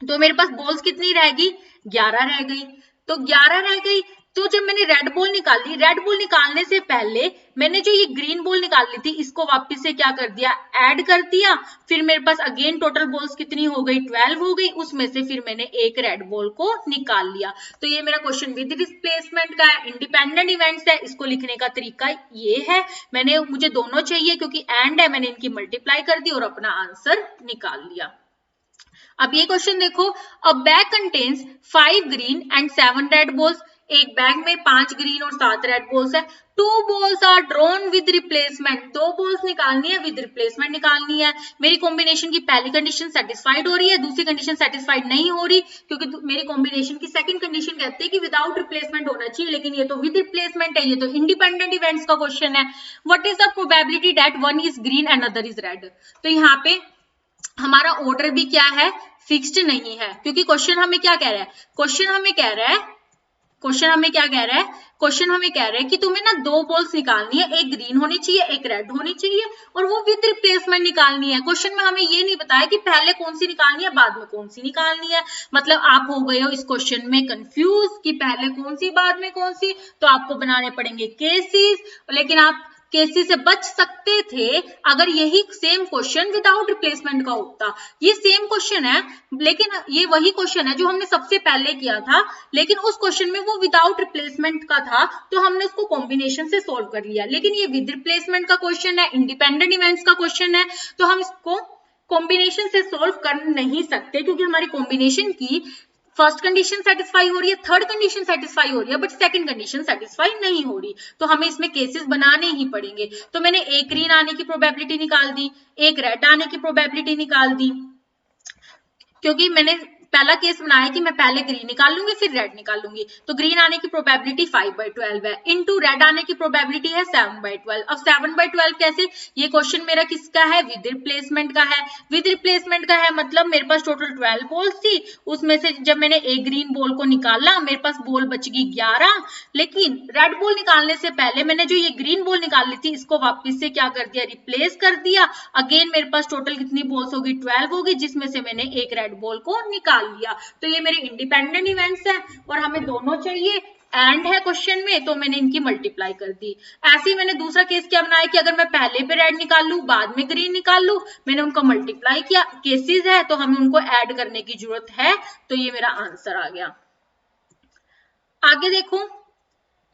तो मेरे पास बॉल्स कितनी रहेगी? 11 रह गई। तो 11 रह गई, तो जब मैंने रेड बॉल निकाली, रेड बॉल निकालने से पहले मैंने जो ये ग्रीन बॉल निकाली थी इसको वापस से क्या कर दिया, ऐड कर दिया। फिर मेरे पास अगेन टोटल बॉल्स कितनी हो गई, 12 हो गई। उसमें से फिर मैंने एक रेड बॉल को निकाल लिया। तो ये मेरा क्वेश्चन विद रिप्लेसमेंट का है, इंडिपेंडेंट इवेंट्स है। इसको लिखने का तरीका ये है, मुझे दोनों चाहिए क्योंकि एंड है, मैंने इनकी मल्टीप्लाई कर दी और अपना आंसर निकाल लिया। अब ये क्वेश्चन देखो, a bag contains 5 green and 7 red balls. एक बैग में 5 ग्रीन और 7 रेड बॉल्स है। 2 balls are drawn with replacement. 2 balls निकालनी है, विद रिप्लेसमेंट निकालनी है। मेरी कॉम्बिनेशन की पहली कंडीशन सेटिस्फाइड हो रही है, दूसरी कंडीशन सेटिस्फाइड नहीं हो रही क्योंकि मेरी कॉम्बिनेशन की सेकंड कंडीशन कहती है कि विदाउट रिप्लेसमेंट होना चाहिए, लेकिन ये तो विद रिप्लेसमेंट है, ये तो इंडिपेंडेंट इवेंट्स का क्वेश्चन है। What is the probability that one is green and other is red. तो यहाँ पे हमारा ऑर्डर भी क्या है, फिक्स्ड नहीं है, क्योंकि क्वेश्चन हमें क्या कह रहा है, क्वेश्चन हमें कह रहा है कि तुम्हें ना 2 बॉल्स निकालनी है, एक ग्रीन होनी चाहिए, एक रेड होनी चाहिए, और वो विद रिप्लेसमेंट निकालनी है। क्वेश्चन में हमें ये नहीं बताया कि पहले कौन सी निकालनी है, बाद में कौन सी निकालनी है। मतलब आप हो गए हो इस क्वेश्चन में कंफ्यूज कि पहले कौन सी बाद में कौन सी, तो आपको बनाने पड़ेंगे केसेस। लेकिन आप केसेस से बच सकते थे अगर यही सेम क्वेश्चन विदाउट रिप्लेसमेंट का होता। ये सेम क्वेश्चन है, लेकिन ये वही क्वेश्चन है जो हमने सबसे पहले किया था, लेकिन उस क्वेश्चन में वो विदाउट रिप्लेसमेंट का था तो हमने उसको कॉम्बिनेशन से सोल्व कर लिया। लेकिन ये विद रिप्लेसमेंट का क्वेश्चन है, इंडिपेंडेंट इवेंट्स का क्वेश्चन है, तो हम इसको कॉम्बिनेशन से सोल्व कर नहीं सकते क्योंकि हमारी कॉम्बिनेशन की फर्स्ट कंडीशन सेटिस्फाई हो रही है, थर्ड कंडीशन सेटिस्फाई हो रही है, बट सेकंड कंडीशन सेटिस्फाई नहीं हो रही। तो हमें इसमें केसेस बनाने ही पड़ेंगे। तो मैंने एक ग्रीन आने की प्रोबेबिलिटी निकाल दी, एक रेड आने की प्रोबेबिलिटी निकाल दी, क्योंकि मैंने पहला केस बनाया कि मैं पहले ग्रीन निकाल लूंगी फिर रेड निकाल लूंगी। तो ग्रीन आने की प्रोबेबिलिटी 5/12 है, इनटू रेड आने की प्रोबेबिलिटी है 7/12। अब 7/12 कैसे, ये क्वेश्चन मेरा किसका है, विद रिप्लेसमेंट का है। विद रिप्लेसमेंट का है मतलब मेरे पास टोटल 12 बॉल्स थी, उसमें से जब मैंने एक ग्रीन बॉल को निकाला मेरे पास बॉल बच गई 11। लेकिन रेड बॉल निकालने से पहले मैंने जो ये ग्रीन बॉल निकाल ली थी इसको वापस से क्या कर दिया, रिप्लेस कर दिया। अगेन मेरे पास टोटल कितनी बॉल्स होगी, 12 होगी, जिसमें से मैंने एक रेड बॉल को निकाल लिया। तो ये मेरे इंडिपेंडेंट इवेंट्स है और हमें दोनों चाहिए, एंड है क्वेश्चन में, तो मैंने इनकी मल्टीप्लाई कर दी। ऐसे ही मैंने दूसरा केस क्या बनाया कि अगर मैं पहले पे रेड निकाल लूं बाद में ग्रीन निकाल लूं, मैंने उनका मल्टीप्लाई किया। केसेस है तो हमें उनको ऐड करने की जरूरत है, तो ये मेरा आंसर आ गया। आगे देखो,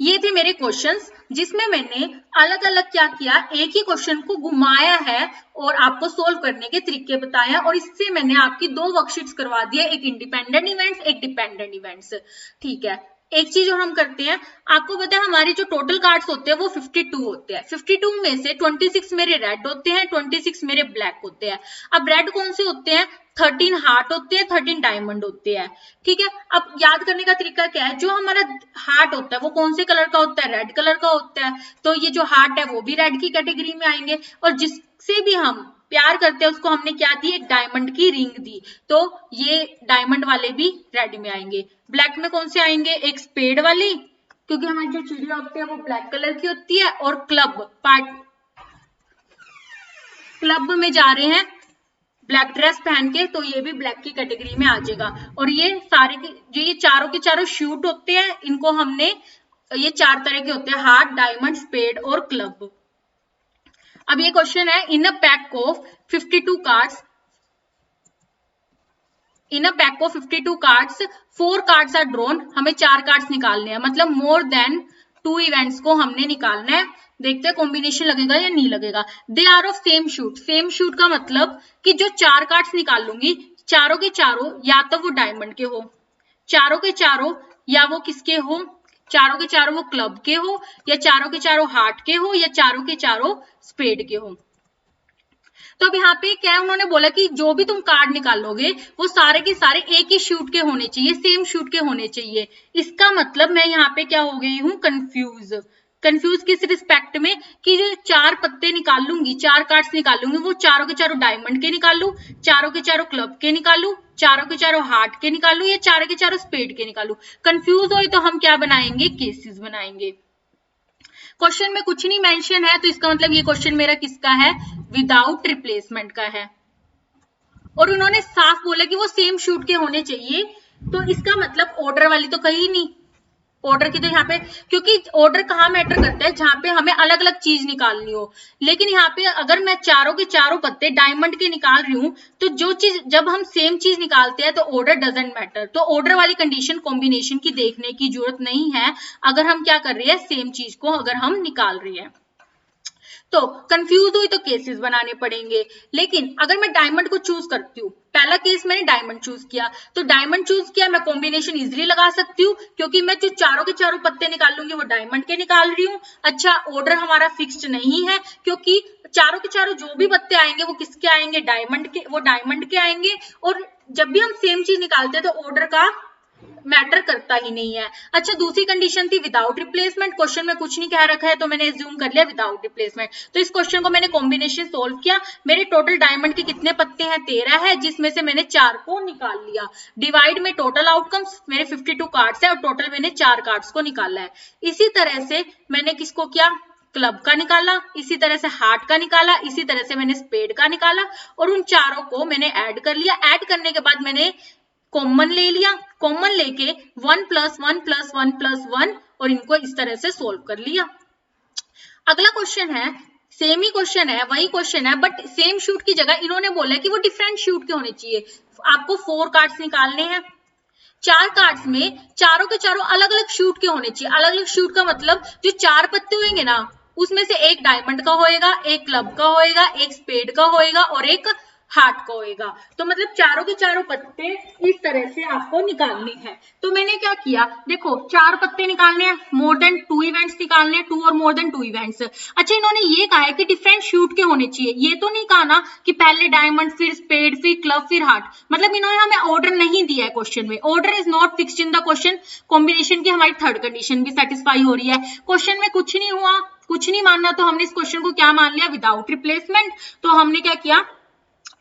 ये थे मेरे क्वेश्चंस जिसमें मैंने अलग अलग क्या किया, एक ही क्वेश्चन को घुमाया है और आपको सोल्व करने के तरीके बताए हैं। और इससे मैंने आपकी 2 वर्कशीट्स करवा दी है, एक इंडिपेंडेंट इवेंट्स, एक डिपेंडेंट इवेंट्स। ठीक है, एक चीज और हम करते हैं, आपको पता है हमारे जो टोटल कार्ड्स होते हैं वो 52 होते हैं। 52 में से 26 मेरे रेड होते हैं, 26 मेरे ब्लैक होते हैं। अब रेड कौन से होते हैं, 13 हार्ट होते हैं, 13 डायमंड होते हैं। ठीक है, अब याद करने का तरीका क्या है, जो हमारा हार्ट होता है वो कौन से कलर का होता है, रेड कलर का होता है। तो ये जो हार्ट है वो भी रेड की कैटेगरी में आएंगे, और जिससे भी हम प्यार करते हैं उसको हमने क्या दी, एक डायमंड की रिंग दी, तो ये डायमंड वाले भी रेड में आएंगे। ब्लैक में कौन से आएंगे, एक स्पेड वाली, क्योंकि हमारी जो चिड़िया होती है वो ब्लैक कलर की होती है, और क्लब में जा रहे हैं ब्लैक ड्रेस पहन के, तो ये भी ब्लैक की कैटेगरी में आ जाएगा। और ये सारे जो ये चारों के चारों शूट होते हैं, इनको हमने, ये 4 तरह के होते हैं, हार्ट, डायमंड, स्पेड और क्लब। अब ये क्वेश्चन है, in a pack of 52 cards, in a pack of 52 cards 4 cards are drawn. हमें 4 कार्ड्स निकालने हैं, मतलब मोर देन 2 इवेंट्स को हमने निकालना है। देखते हैं कॉम्बिनेशन लगेगा या नहीं लगेगा। They are of same suit, same suit का मतलब कि जो 4 कार्ड्स निकाल लूंगी चारों के चारों या तो वो डायमंड के हो, चारों के चारों या वो किसके हो, चारों के चारों वो क्लब के हो, या चारों के चारों हार्ट के हो, या चारों के चारों स्पेड के हो। तो अब यहाँ पे क्या उन्होंने बोला कि जो भी तुम कार्ड निकालोगे वो सारे के सारे एक ही शूट के होने चाहिए, सेम शूट के होने चाहिए। इसका मतलब मैं यहाँ पे क्या हो गई हूँ, कंफ्यूज। कंफ्यूज किस रिस्पेक्ट में, कि जो 4 पत्ते निकाल लूंगी, 4 कार्ड्स निकाल लूंगी, वो चारों के चारों डायमंड के निकाल लू, चारों के चारों क्लब के निकाल लू, चारों के चारों हार्ट के निकाल लू, या चारों के चारों स्पेड के निकालू। कंफ्यूज हो तो हम क्या बनाएंगे, केसेस बनाएंगे। क्वेश्चन में कुछ नहीं मेंशन है, तो इसका मतलब ये क्वेश्चन मेरा किसका है, विदाउट रिप्लेसमेंट का है। और उन्होंने साफ बोला कि वो सेम शूट के होने चाहिए, तो इसका मतलब ऑर्डर वाली तो कही नहीं, ऑर्डर की तो यहाँ पे, क्योंकि ऑर्डर कहाँ मैटर करता है, जहाँ पे हमें अलग अलग चीज निकालनी हो। लेकिन यहाँ पे अगर मैं चारों के चारों पत्ते डायमंड के निकाल रही हूँ, तो जो चीज जब हम सेम चीज निकालते हैं तो ऑर्डर डजंट मैटर। तो ऑर्डर वाली कंडीशन कॉम्बिनेशन की देखने की जरूरत नहीं है अगर हम क्या कर रहे हैं, सेम चीज को अगर हम निकाल रहे हैं। तो कंफ्यूज हुई तो केसेस बनाने पड़ेंगे। लेकिन अगर मैं डायमंड को चूज करती हूँ, पहला केस मैंने डायमंड चूज किया, तो डायमंड चूज किया, मैं कॉम्बिनेशन इजीली लगा सकती हूँ क्योंकि मैं जो चारों के चारों पत्ते निकाल लूंगी वो डायमंड के निकाल रही हूँ। अच्छा, ऑर्डर हमारा फिक्स्ड नहीं है क्योंकि चारों के चारों जो भी पत्ते आएंगे वो किसके आएंगे, डायमंड के, वो डायमंड के आएंगे। और जब भी हम सेम चीज निकालते हैं तो ऑर्डर का मैटर करता ही नहीं है। अच्छा, दूसरी कंडीशन थी विदाउट रिप्लेसमेंट। क्वेश्चन में कुछ नहीं कह रखा है तो मैंने एज्यूम कर लिया विदाउट रिप्लेसमेंट। तो इस क्वेश्चन को मैंने कॉम्बिनेशन सोल्व किया। मेरे टोटल डायमंड के कितने पत्ते हैं, 13 है, जिसमें से मैंने 4 को निकाल लिया। डिवाइड में टोटल आउटकम्स, मेरे 52 कार्ड्स है और टोटल मैंने 4 कार्ड्स को निकाला है। इसी तरह से मैंने किसको किया, क्लब का निकाला, इसी तरह से हार्ट का निकाला, इसी तरह से मैंने स्पेड का निकाला और उन चारों को मैंने ऐड कर लिया। ऐड करने के बाद मैंने कॉमन ले लिया, कॉमन लेके 1 + 1 + 1 + 1 और इनको इस तरह से सोल्व कर लिया। अगला क्वेश्चन है, सेम ही क्वेश्चन है, वही क्वेश्चन है, बट सेम शूट की जगह इन्होंने बोला है कि वो डिफरेंट शूट के होने चाहिए। आपको 4 कार्ड्स निकालने हैं, 4 कार्ड्स में चारों के चारों अलग अलग शूट के होने चाहिए। अलग अलग शूट का मतलब जो 4 पत्ते होंगे ना, उसमें से एक डायमंड का होएगा, एक क्लब का होएगा, एक स्पेड का होएगा और एक हार्ट का होएगा। तो मतलब चारों के चारों पत्ते इस तरह से आपको निकालने हैं। तो मैंने क्या किया, देखो 4 पत्ते निकालने हैं, मोर देन 2 इवेंट्स निकालने हैं, 2 और मोर देन 2 इवेंट्स। अच्छा, इन्होंने ये कहा है कि डिफरेंट शूट के होने चाहिए, ये तो नहीं कहा ना कि पहले डायमंड फिर स्पेड फिर क्लब फिर हार्ट। मतलब इन्होंने हमें ऑर्डर नहीं दिया है क्वेश्चन में। Order is not fixed in the question. Combination की हमारी थर्ड कंडीशन भी सेटिस्फाई हो रही है। क्वेश्चन में कुछ नहीं हुआ, कुछ नहीं मानना, तो हमने इस क्वेश्चन को क्या मान लिया, विदाउट रिप्लेसमेंट। तो हमने क्या किया,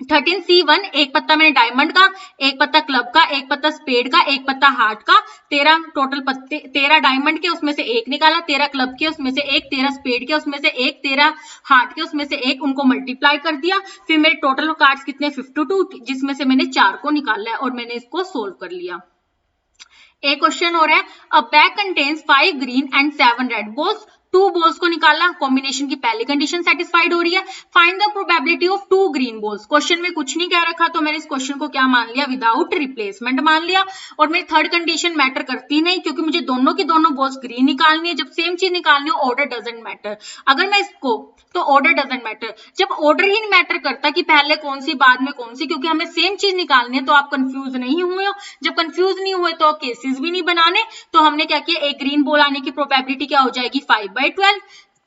13C1, एक पत्ता मैंने डायमंड का, एक पत्ता क्लब का, एक पत्ता स्पेड का, एक पत्ता हार्ट का, 13 टोटल पत्ते, 13 डायमंड के उसमें से एक निकाला, 13 क्लब के उसमें से एक, 13 स्पेड के उसमें से एक, 13 हार्ट के उसमें से एक, उनको मल्टीप्लाई कर दिया। फिर मेरे टोटल कार्ड्स कितने, 52, जिसमें से मैंने 4 को निकाला है और मैंने इसको सोल्व कर लिया। एक क्वेश्चन और है, अ bag contains 5 green and 7 red balls, 2 balls को निकाला, कॉम्बिनेशन की पहली कंडीशन सेटिस्फाइड हो रही है। Find the probability of 2 green balls. Question में कुछ नहीं कह रखा तो मैंने इस क्वेश्चन को क्या मान लिया, विदाउट रिप्लेसमेंट मान लिया। और मेरी थर्ड कंडीशन मैटर करती नहीं क्योंकि मुझे दोनों की दोनों बॉल्स ग्रीन निकालनी है। जब सेम चीज निकालनी हो, ऑर्डर डजंट मैटर। अगर मैं इसको, तो ऑर्डर डजंट मैटर। जब ऑर्डर ही नहीं मैटर करता कि पहले कौन सी बाद में कौन सी, क्योंकि हमें सेम चीज निकालनी है, तो आप कंफ्यूज नहीं हुए हो। जब कंफ्यूज नहीं हुए तो केसेस भी नहीं बनाने। तो हमने क्या किया, एक ग्रीन बॉल आने की प्रोबेबिलिटी क्या हो जाएगी, 5/12।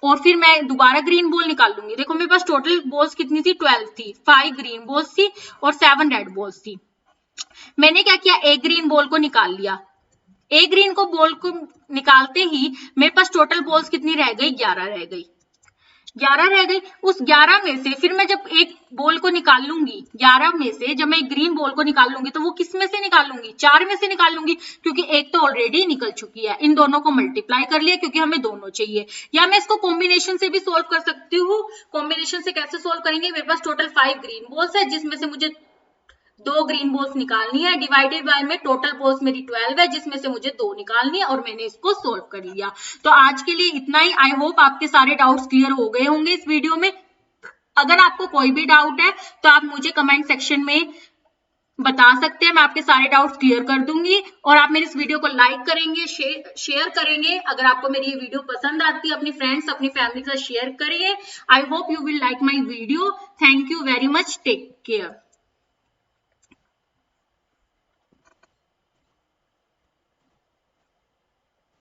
और फिर मैं दोबारा ग्रीन बॉल निकाल लूंगी। देखो मेरे पास टोटल बॉल्स कितनी थी, 12 थी, 5 ग्रीन बॉल्स थी और 7 रेड बॉल्स थी। मैंने क्या किया, एक ग्रीन बॉल को निकाल लिया। एक ग्रीन को बॉल को निकालते ही मेरे पास टोटल बॉल्स कितनी रह गई, 11 रह गई। 11 रह गई। उस 11 में से फिर मैं जब एक बॉल को निकाल लूंगी, 11 में से जब मैं एक ग्रीन बॉल को निकाल लूंगी तो वो किस में से निकालूंगी, 4 में से निकाल लूंगी, क्योंकि एक तो ऑलरेडी निकल चुकी है। इन दोनों को मल्टीप्लाई कर लिया क्योंकि हमें दोनों चाहिए। या मैं इसको कॉम्बिनेशन से भी सोल्व कर सकती हूँ। कॉम्बिनेशन से कैसे सोल्व करेंगे, मेरे पास टोटल 5 ग्रीन बॉल्स है जिसमें से मुझे 2 ग्रीन बॉल्स निकालनी है, डिवाइडेड बाय में टोटल बॉल्स मेरी 12 है जिसमें से मुझे 2 निकालनी है और मैंने इसको सोल्व कर लिया। तो आज के लिए इतना ही। आई होप आपके सारे डाउट्स क्लियर हो गए होंगे इस वीडियो में। अगर आपको कोई भी डाउट है तो आप मुझे कमेंट सेक्शन में बता सकते हैं, मैं आपके सारे डाउट्स क्लियर कर दूंगी। और आप मेरी इस वीडियो को लाइक करेंगे, शेयर करेंगे। अगर आपको मेरी ये वीडियो पसंद आती है, अपनी फ्रेंड्स अपनी फैमिली के साथ शेयर करिए। I hope you will like my video. Thank you very much, take care.